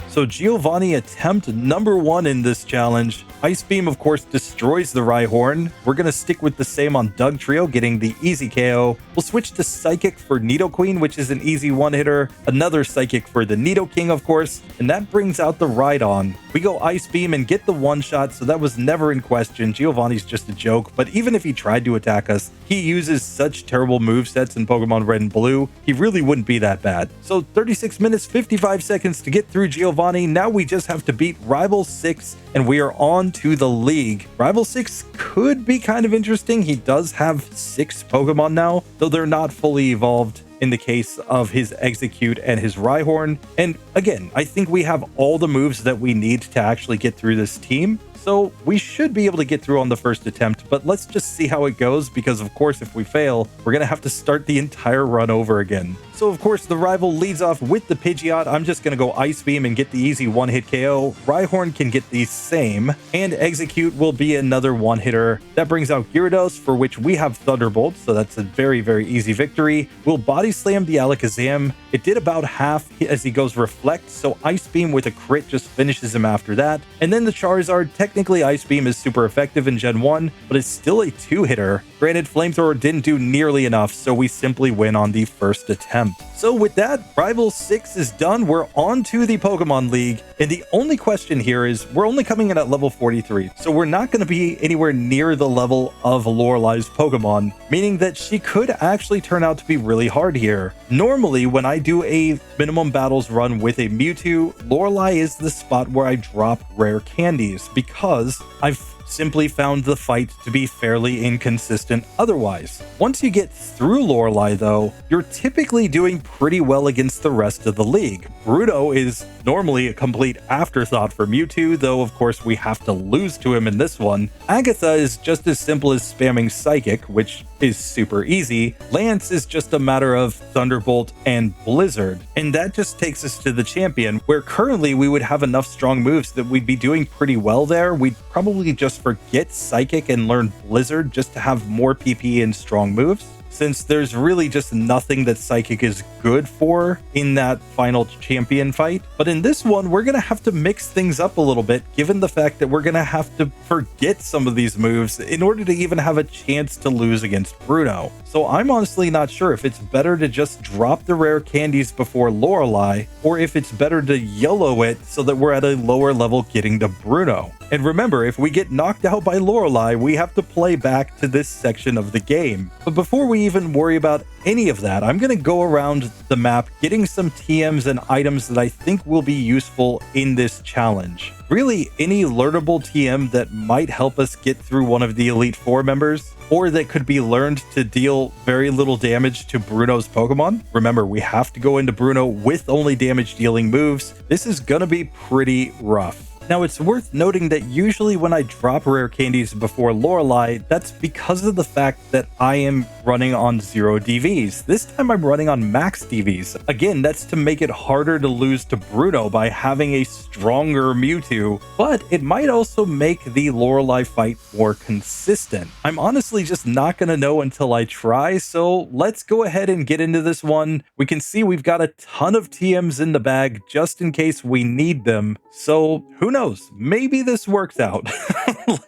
So Giovanni attempt number 1 in this challenge. Ice Beam, of course, destroys the Rhyhorn. We're going to stick with the same on Dugtrio, getting the easy KO. We'll switch to Psychic for Nidoqueen, which is an easy one-hitter. Another Psychic for the Nidoking, of course, and that brings out the Rhydon. We go Ice Beam and get the one-shot, so that was never in question. Giovanni's just a joke, but even if he tried to attack us, he uses such terrible movesets in Pokemon Red and Blue, he really wouldn't be that bad. So 36 minutes, 55 seconds to get through Giovanni. Now we just have to beat Rival 6, and we are on to the league. Rival 6 could be kind of interesting. He does have 6 Pokemon now, though they're not fully evolved in the case of his Execute and his Rhyhorn. And again, I think we have all the moves that we need to actually get through this team. So we should be able to get through on the first attempt, but let's just see how it goes, because of course, if we fail, we're going to have to start the entire run over again. So of course, the Rival leads off with the Pidgeot. I'm just going to go Ice Beam and get the easy one-hit KO. Rhyhorn can get the same, and Execute will be another one-hitter. That brings out Gyarados, for which we have Thunderbolt, so that's a very, very easy victory. We'll Body Slam the Alakazam. It did about half as he goes Reflect, so Ice Beam with a crit just finishes him after that. And then the Charizard, technically Ice Beam is super effective in Gen 1, but it's still a 2-hitter. Granted, Flamethrower didn't do nearly enough, so we simply win on the first attempt. So with that, Rival 6 is done. We're on to the Pokemon League, and the only question here is we're only coming in at level 43, so we're not going to be anywhere near the level of Lorelei's Pokemon, meaning that she could actually turn out to be really hard here. Normally, when I do a minimum battles run with a Mewtwo, Lorelei is the spot where I drop rare candies, because I've simply found the fight to be fairly inconsistent otherwise. Once you get through Lorelei, though, you're typically doing pretty well against the rest of the league. Bruno is normally a complete afterthought for Mewtwo, though of course we have to lose to him in this one. Agatha is just as simple as spamming Psychic, which is super easy. Lance is just a matter of Thunderbolt and Blizzard, and that just takes us to the champion, where currently we would have enough strong moves that we'd be doing pretty well there. We'd probably just forget Psychic and learn Blizzard just to have more PP and strong moves, since there's really just nothing that Psychic is good for in that final champion fight. But in this one, we're going to have to mix things up a little bit, given the fact that we're going to have to forget some of these moves in order to even have a chance to lose against Bruno. So I'm honestly not sure if it's better to just drop the rare candies before Lorelei, or if it's better to YOLO it so that we're at a lower level getting to Bruno. And remember, if we get knocked out by Lorelei, we have to play back to this section of the game. But before we even worry about any of that, I'm going to go around the map getting some TMs and items that I think will be useful in this challenge. Really, any learnable TM that might help us get through one of the Elite Four members, or that could be learned to deal very little damage to Bruno's Pokemon. Remember, we have to go into Bruno with only damage dealing moves. This is going to be pretty rough. Now, it's worth noting that usually when I drop rare candies before Lorelei, that's because of the fact that I am running on 0 DVs. This time I'm running on Max DVs. Again, that's to make it harder to lose to Bruno by having a stronger Mewtwo, but it might also make the Lorelei fight more consistent. I'm honestly just not going to know until I try, so let's go ahead and get into this one. We can see we've got a ton of TMs in the bag just in case we need them, so who knows? Maybe this works out.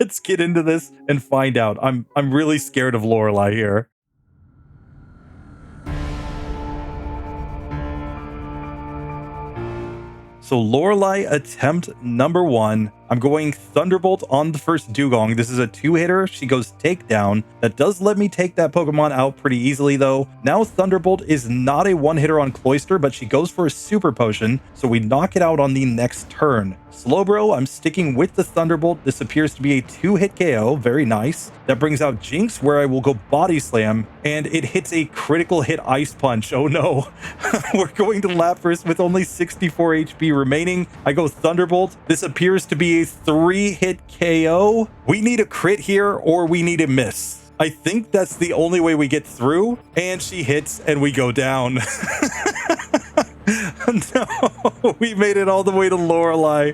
Let's get into this and find out. I'm really scared of Lorelei here. So Lorelei attempt number 1. I'm going Thunderbolt on the first Dugong. This is a 2-hitter. She goes Takedown. That does let me take that Pokemon out pretty easily though. Now Thunderbolt is not a 1-hitter on Cloyster, but she goes for a Super Potion, so we knock it out on the next turn. Slowbro, I'm sticking with the Thunderbolt. This appears to be a 2-hit KO. Very nice. That brings out Jinx, where I will go Body Slam, and it hits a critical hit Ice Punch. Oh no. We're going to Lapras with only 64 HP remaining. I go Thunderbolt. This appears to be a 3-hit KO. We need a crit here or we need a miss. I think that's the only way we get through, and she hits and we go down. No, we made it all the way to Lorelei.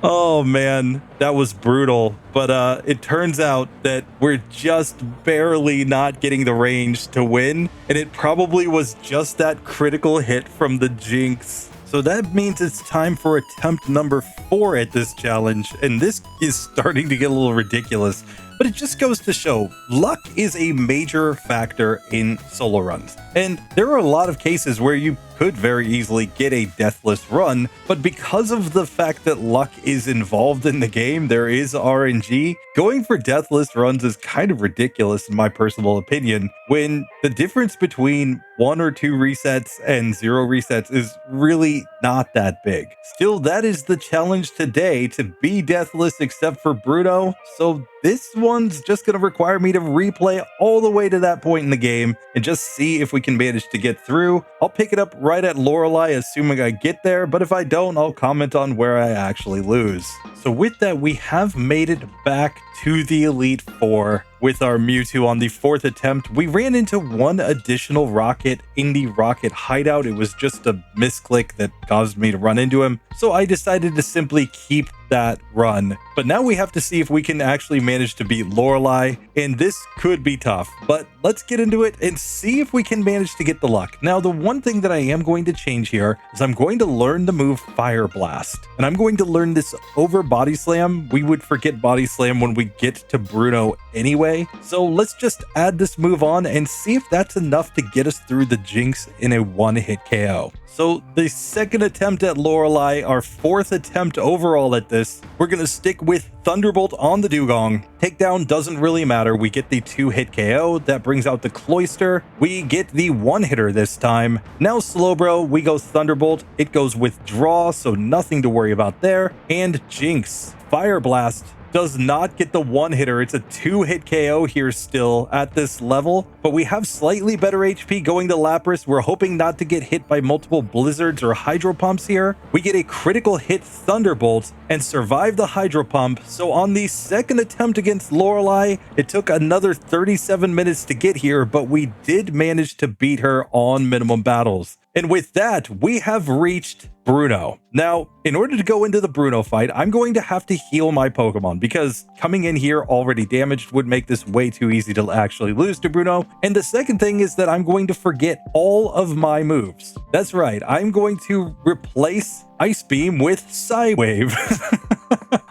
Oh man, that was brutal. But it turns out that we're just barely not getting the range to win, and it probably was just that critical hit from the Jinx. So that means it's time for attempt number 4 at this challenge, and this is starting to get a little ridiculous. But it just goes to show, luck is a major factor in solo runs. And there are a lot of cases where you could very easily get a deathless run, but because of the fact that luck is involved in the game, there is RNG, going for deathless runs is kind of ridiculous in my personal opinion, when the difference between 1 or 2 resets and 0 resets is really not that big. Still, that is the challenge today, to be deathless except for Bruno, so this one's just going to require me to replay all the way to that point in the game and just see if we can manage to get through. I'll pick it up right at Lorelei, assuming I get there, but if I don't, I'll comment on where I actually lose. So with that, we have made it back to the Elite Four with our Mewtwo on the 4th attempt. We ran into one additional rocket in the rocket hideout. It was just a misclick that caused me to run into him, so I decided to simply keep that run. But now we have to see if we can actually manage to beat Lorelei, and this could be tough, but let's get into it and see if we can manage to get the luck. Now, the one thing that I am going to change here is I'm going to learn the move Fire Blast, and I'm going to learn this over Body Slam. We would forget Body Slam when we get to Bruno anyway, so let's just add this move on and see if that's enough to get us through the Jinx in a 1-hit KO. So the 2nd attempt at Lorelei, our 4th attempt overall at this, we're going to stick with Thunderbolt on the Dugong. Takedown doesn't really matter. We get the 2-hit KO. That brings out the Cloyster. We get the 1-hitter this time. Now Slowbro, we go Thunderbolt. It goes Withdraw, so nothing to worry about there. And Jinx, Fire Blast, does not get the 1-hitter. It's a 2-hit KO here still at this level, but we have slightly better HP going to Lapras. We're hoping not to get hit by multiple Blizzards or Hydro Pumps here. We get a critical hit Thunderbolt and survive the Hydro Pump. So on the 2nd attempt against Lorelei, it took another 37 minutes to get here, but we did manage to beat her on minimum battles. And with that, we have reached Bruno. Now, in order to go into the Bruno fight, I'm going to have to heal my Pokemon, because coming in here already damaged would make this way too easy to actually lose to Bruno. And the second thing is that I'm going to forget all of my moves. That's right, I'm going to replace Ice Beam with Psywave.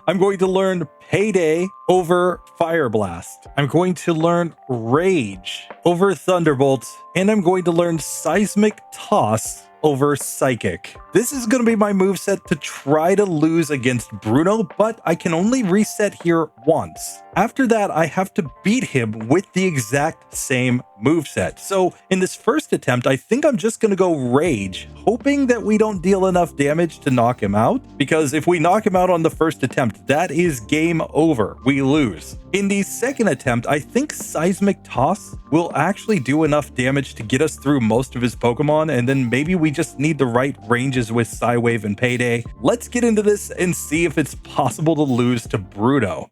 I'm going to learn Payday over Fire Blast. I'm going to learn Rage over Thunderbolt, and I'm going to learn Seismic Toss over Psychic. This is going to be my moveset to try to lose against Bruno, but I can only reset here once. After that, I have to beat him with the exact same moveset. So in this first attempt, I think I'm just going to go Rage, hoping that we don't deal enough damage to knock him out, because if we knock him out on the first attempt, that is game over. We lose. In the 2nd attempt, I think Seismic Toss will actually do enough damage to get us through most of his Pokemon, and then maybe we we just need the right ranges with Psywave and Payday. Let's get into this and see if it's possible to lose to Bruno.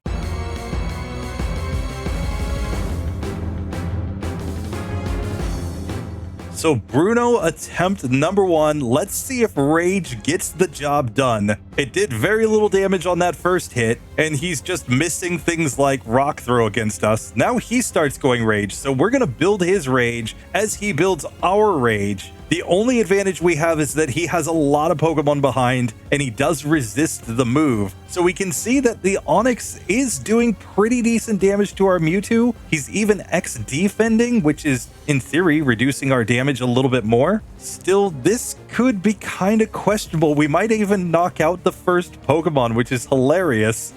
So Bruno, attempt number 1. Let's see if Rage gets the job done. It did very little damage on that first hit, and he's just missing things like Rock Throw against us. Now he starts going Rage, so we're going to build his Rage as he builds our Rage. The only advantage we have is that he has a lot of Pokemon behind, and he does resist the move. So we can see that the Onix is doing pretty decent damage to our Mewtwo. He's even X-defending, which is, in theory, reducing our damage a little bit more. Still, this could be kind of questionable. We might even knock out the first Pokemon, which is hilarious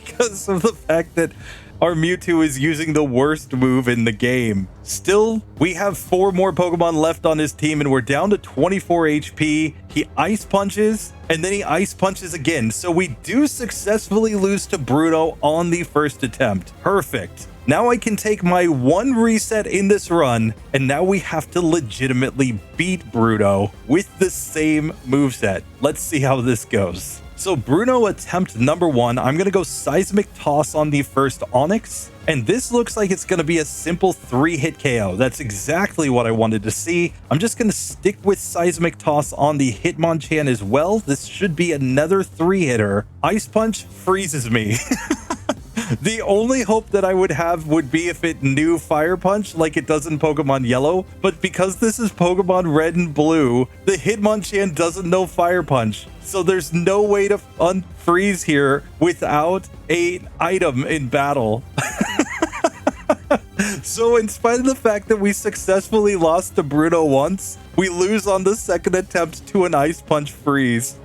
because of the fact that our Mewtwo is using the worst move in the game. Still, we have 4 more Pokemon left on his team, and we're down to 24 HP. He Ice Punches, and then he Ice Punches again. So we do successfully lose to Bruno on the first attempt. Perfect. Now I can take my 1 reset in this run, and now we have to legitimately beat Bruno with the same moveset. Let's see how this goes. So Bruno, attempt number 1, I'm going to go Seismic Toss on the first Onix. And this looks like it's going to be a simple 3-hit KO. That's exactly what I wanted to see. I'm just going to stick with Seismic Toss on the Hitmonchan as well. This should be another 3-hitter. Ice Punch freezes me. The only hope that I would have would be if it knew Fire Punch like it does in Pokemon Yellow, but because this is Pokemon Red and Blue, the Hitmonchan doesn't know Fire Punch, so there's no way to unfreeze here without an item in battle. So in spite of the fact that we successfully lost to Bruno once, we lose on the second attempt to an Ice Punch freeze.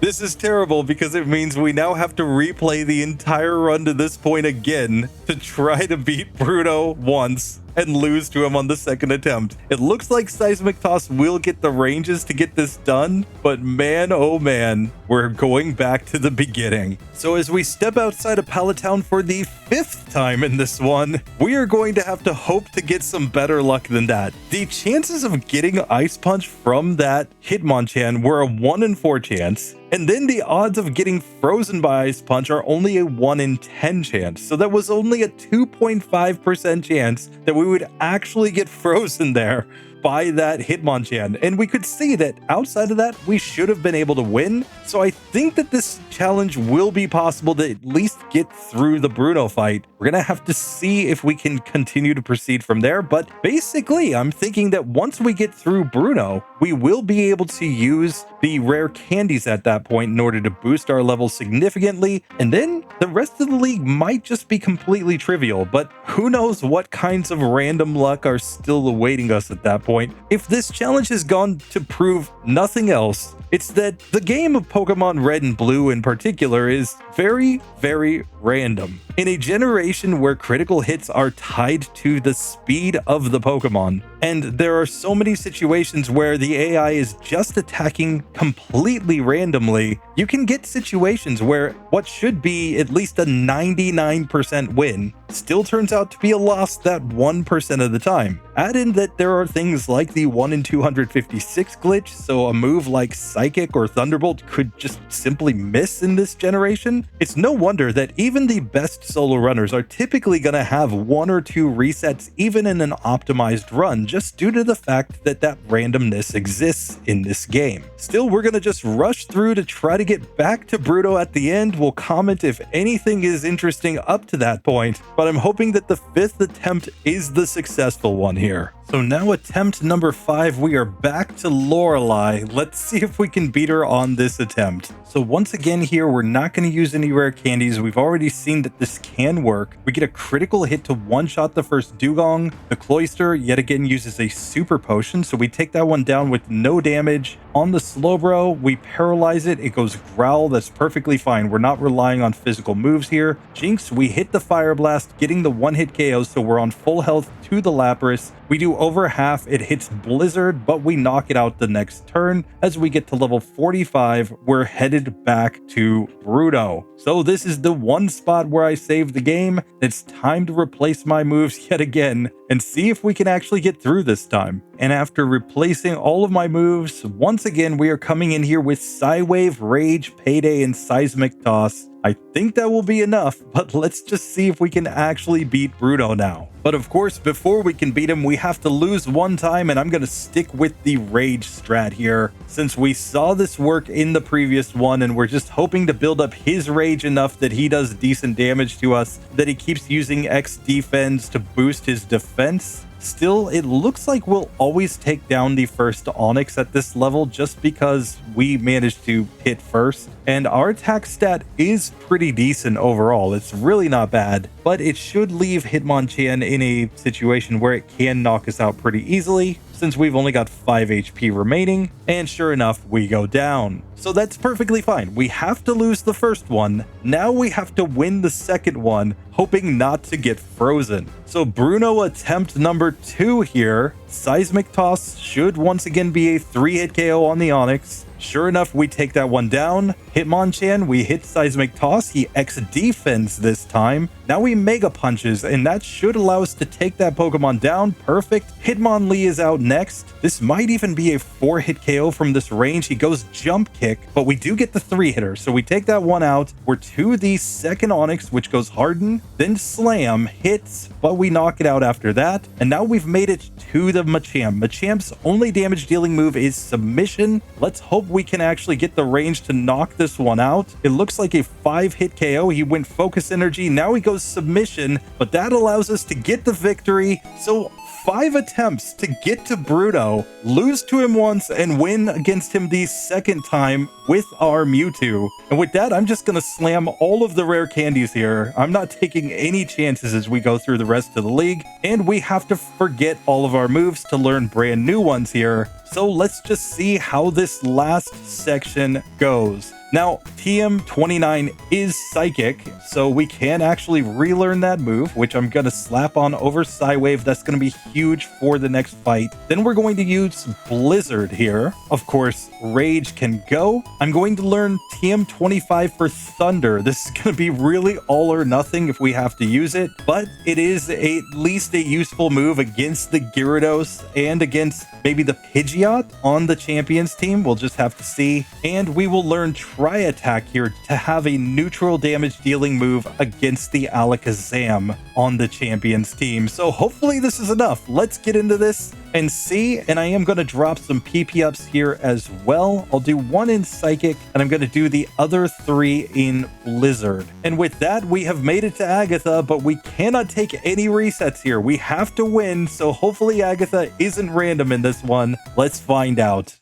This is terrible because it means we now have to replay the entire run to this point again to try to beat Bruno once and lose to him on the second attempt. It looks like Seismic Toss will get the ranges to get this done, but man, oh man, we're going back to the beginning. So as we step outside of Pallet Town for the 5th time in this one, we are going to have to hope to get some better luck than that. The chances of getting Ice Punch from that Hitmonchan were a 1 in 4 chance. And then the odds of getting frozen by Ice Punch are only a 1 in 10 chance. So that was only a 2.5% chance that we would actually get frozen there by that Hitmonchan. And we could see that outside of that, we should have been able to win. So I think that this challenge will be possible to at least get through the Bruno fight. We're going to have to see if we can continue to proceed from there. But basically, I'm thinking that once we get through Bruno, we will be able to use the rare candies at that point in order to boost our levels significantly. And then the rest of the league might just be completely trivial. But who knows what kinds of random luck are still awaiting us at that point. If this challenge has gone to prove nothing else, it's that the game of Pokemon Red and Blue in particular is very, very random. In a generation where critical hits are tied to the speed of the Pokemon, and there are so many situations where the AI is just attacking completely randomly, you can get situations where what should be at least a 99% win still turns out to be a loss that 1% of the time. Add in that there are things like the 1 in 256 glitch, so a move like Psychic or Thunderbolt could just simply miss in this generation. It's no wonder that even the best solo runners are typically going to have 1 or 2 resets even in an optimized run, just due to the fact that that randomness exists in this game. Still, we're going to just rush through to try to get back to Bruno at the end. We'll comment if anything is interesting up to that point, but I'm hoping that the 5th attempt is the successful one here. So now attempt number 5, we are back to Lorelei. Let's see if we can beat her on this attempt. So once again here, we're not going to use any rare candies. We've already seen that this can work. We get a critical hit to one-shot the first Dugong. The Cloyster yet again uses a super potion, so we take that one down with no damage. On the Slowbro, we paralyze it. It goes Growl. That's perfectly fine. We're not relying on physical moves here. Jinx, we hit the Fire Blast, getting the one-hit KO, so we're on full health to the Lapras. We do over half. It hits Blizzard, but we knock it out the next turn. As we get to level 45, we're headed back to Bruno. So this is the one spot where I saved the game. It's time to replace my moves yet again. and see if we can actually get through this time. And after replacing all of my moves, once again, we are coming in here with Psywave, Rage, Payday, and Seismic Toss. I think that will be enough, but let's just see if we can actually beat Bruno now. But of course, before we can beat him, we have to lose one time, and I'm going to stick with the Rage strat here, since we saw this work in the previous one, and we're just hoping to build up his Rage enough that he does decent damage to us, that he keeps using X defense to boost his defense. Still, it looks like we'll always take down the first Onyx at this level just because we managed to hit first. And our attack stat is pretty decent overall. It's really not bad, but it should leave Hitmonchan in a situation where it can knock us out pretty easily, since we've only got 5 HP remaining, and sure enough, we go down. So that's perfectly fine. We have to lose the first one. Now we have to win the second one, hoping not to get frozen. So Bruno attempt number 2 here. Seismic Toss should once again be a 3-hit KO on the Onyx. Sure enough, we take that one down. Hitmonchan, we hit Seismic Toss. He X defense this time. Now we Mega Punches, and that should allow us to take that Pokemon down. Perfect. Hitmonlee is out next. This might even be a 4-hit KO from this range. He goes Jump Kick, but we do get the 3-hitter, so we take that one out. We're to the second Onyx, which goes Harden, then Slam, hits, but we knock it out after that. And now we've made it to the Machamp. Machamp's only damage dealing move is Submission. Let's hope we can actually get the range to knock this one out. It looks like a 5-hit KO. He went Focus Energy. Now he goes Submission, but that allows us to get the victory. So 5 attempts to get to Bruno, lose to him once, and win against him the second time with our Mewtwo. And with that, I'm just going to slam all of the rare candies here. I'm not taking any chances as we go through the rest of the league, and we have to forget all of our moves to learn brand new ones here. So let's just see how this last section goes. Now, TM29 is Psychic, so we can actually relearn that move, which I'm going to slap on over Psywave. That's going to be huge for the next fight. Then we're going to use Blizzard here. Of course, Rage can go. I'm going to learn TM25 for Thunder. This is going to be really all or nothing if we have to use it, but it is at least a useful move against the Gyarados and against maybe the Pidgeot on the Champions team. We'll just have to see. And we will learn Try Attack here to have a neutral damage dealing move against the Alakazam on the Champions team. So hopefully this is enough. Let's get into this and see. And I am going to drop some PP ups here as well. I'll do 1 in Psychic, and I'm going to do the other 3 in Blizzard. And with that, we have made it to Agatha, but we cannot take any resets here. We have to win, so hopefully Agatha isn't random in this one. Let's find out.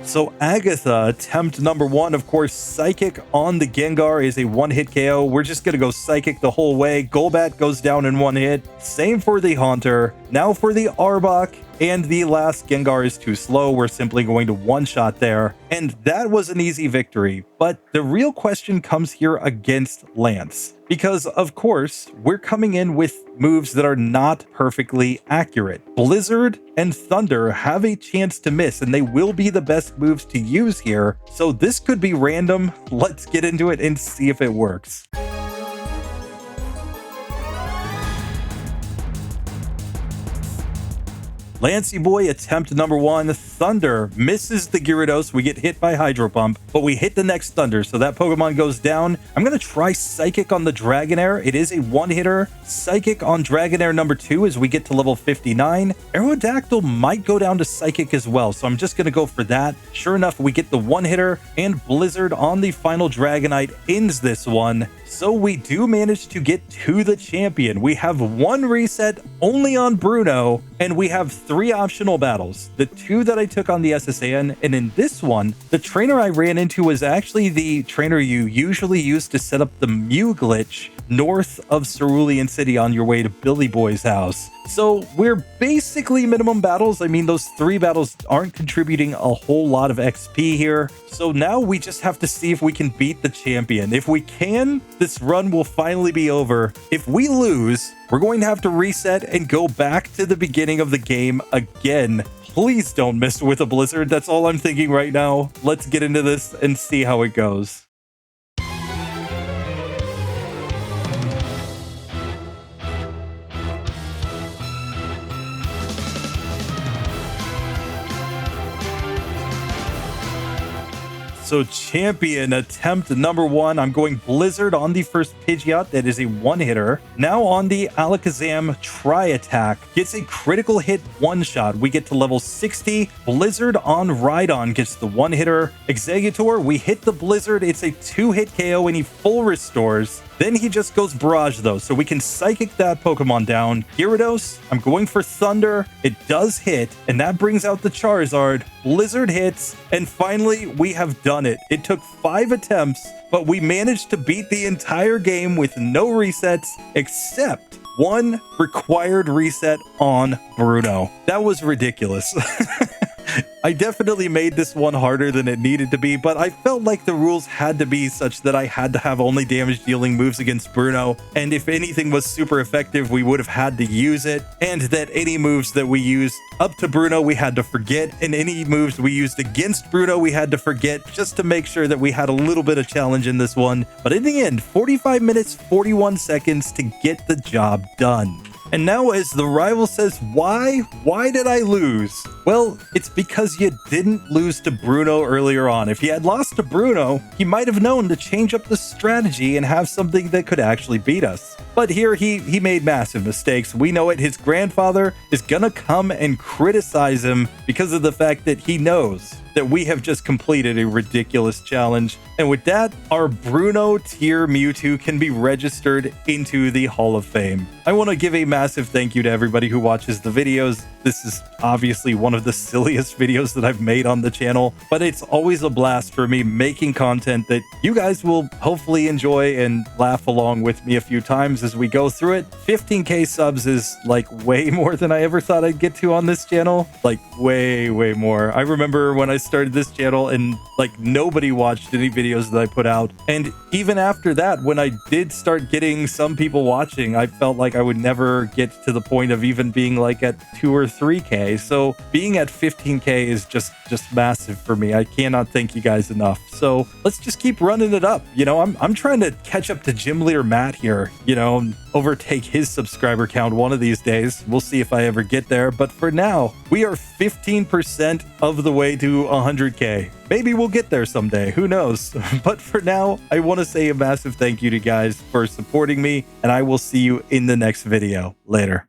So Agatha, attempt number 1, of course, Psychic on the Gengar is a 1-hit KO. We're just going to go Psychic the whole way. Golbat goes down in 1 hit. Same for the Haunter. Now for the Arbok. And the last Gengar is too slow. We're simply going to one-shot there. And that was an easy victory. But the real question comes here against Lance. Because, of course, we're coming in with moves that are not perfectly accurate. Blizzard and Thunder have a chance to miss, and they will be the best moves to use here. So this could be random. Let's get into it and see if it works. Lancey Boy, attempt number 1, Thunder, misses the Gyarados. We get hit by Hydro Pump, but we hit the next Thunder, so that Pokemon goes down. I'm going to try Psychic on the Dragonair. It is a 1-hitter. Psychic on Dragonair number 2 as we get to level 59. Aerodactyl might go down to Psychic as well, so I'm just going to go for that. Sure enough, we get the 1-hitter, and Blizzard on the final Dragonite ends this one. So we do manage to get to the champion. We have 1 reset only on Bruno, and we have 3 optional battles. The 2 that I took on the SSN, and in this one, the trainer I ran into was actually the trainer you usually use to set up the Mew glitch north of Cerulean City on your way to Billy Boy's house. So we're basically minimum battles. I mean, those 3 battles aren't contributing a whole lot of XP here. So now we just have to see if we can beat the champion. If we can, this run will finally be over. If we lose, we're going to have to reset and go back to the beginning of the game again. Please don't miss with a Blizzard. That's all I'm thinking right now. Let's get into this and see how it goes. So champion attempt number 1, I'm going Blizzard on the first Pidgeot. That is a one-hitter. Now on the Alakazam Tri-Attack. Gets a critical hit one-shot. We get to level 60. Blizzard on Rhydon gets the one-hitter. Exeggutor, we hit the Blizzard. It's a 2-hit KO and he full restores. Then he just goes Barrage though, so we can Psychic that Pokemon down. Gyarados, I'm going for Thunder. It does hit, and that brings out the Charizard. Blizzard hits, and finally, we have done it. It took 5 attempts, but we managed to beat the entire game with no resets, except 1 required reset on Bruno. That was ridiculous. I definitely made this one harder than it needed to be, but I felt like the rules had to be such that I had to have only damage dealing moves against Bruno, and if anything was super effective, we would have had to use it, and that any moves that we used up to Bruno, we had to forget, and any moves we used against Bruno, we had to forget, just to make sure that we had a little bit of challenge in this one. But in the end, 45 minutes, 41 seconds to get the job done. And now as the rival says, why did I lose? Well, it's because you didn't lose to Bruno earlier on. If you had lost to Bruno, he might have known to change up the strategy and have something that could actually beat us. But here he made massive mistakes. We know it. His grandfather is gonna come and criticize him because of the fact that he knows that we have just completed a ridiculous challenge. And with that, our Bruno tier Mewtwo can be registered into the Hall of Fame. I want to give a massive thank you to everybody who watches the videos. This is obviously one of the silliest videos that I've made on the channel, but it's always a blast for me making content that you guys will hopefully enjoy and laugh along with me a few times as we go through it. 15k subs is like way more than I ever thought I'd get to on this channel. Like way more. I remember when I started this channel and like nobody watched any videos that I put out, and even after that, when I did start getting some people watching, I felt like I would never get to the point of even being like at 2 or 3k. So being at 15k is just massive for me. I cannot thank you guys enough. So let's just keep running it up. You know, I'm trying to catch up to Gym Leader Matt here, you know, and overtake his subscriber count one of these days. We'll see if I ever get there, but for now, we are 15% of the way to 100k. Maybe we'll get there someday, who knows? But for now, I want to say a massive thank you to you guys for supporting me, and I will see you in the next video. Later.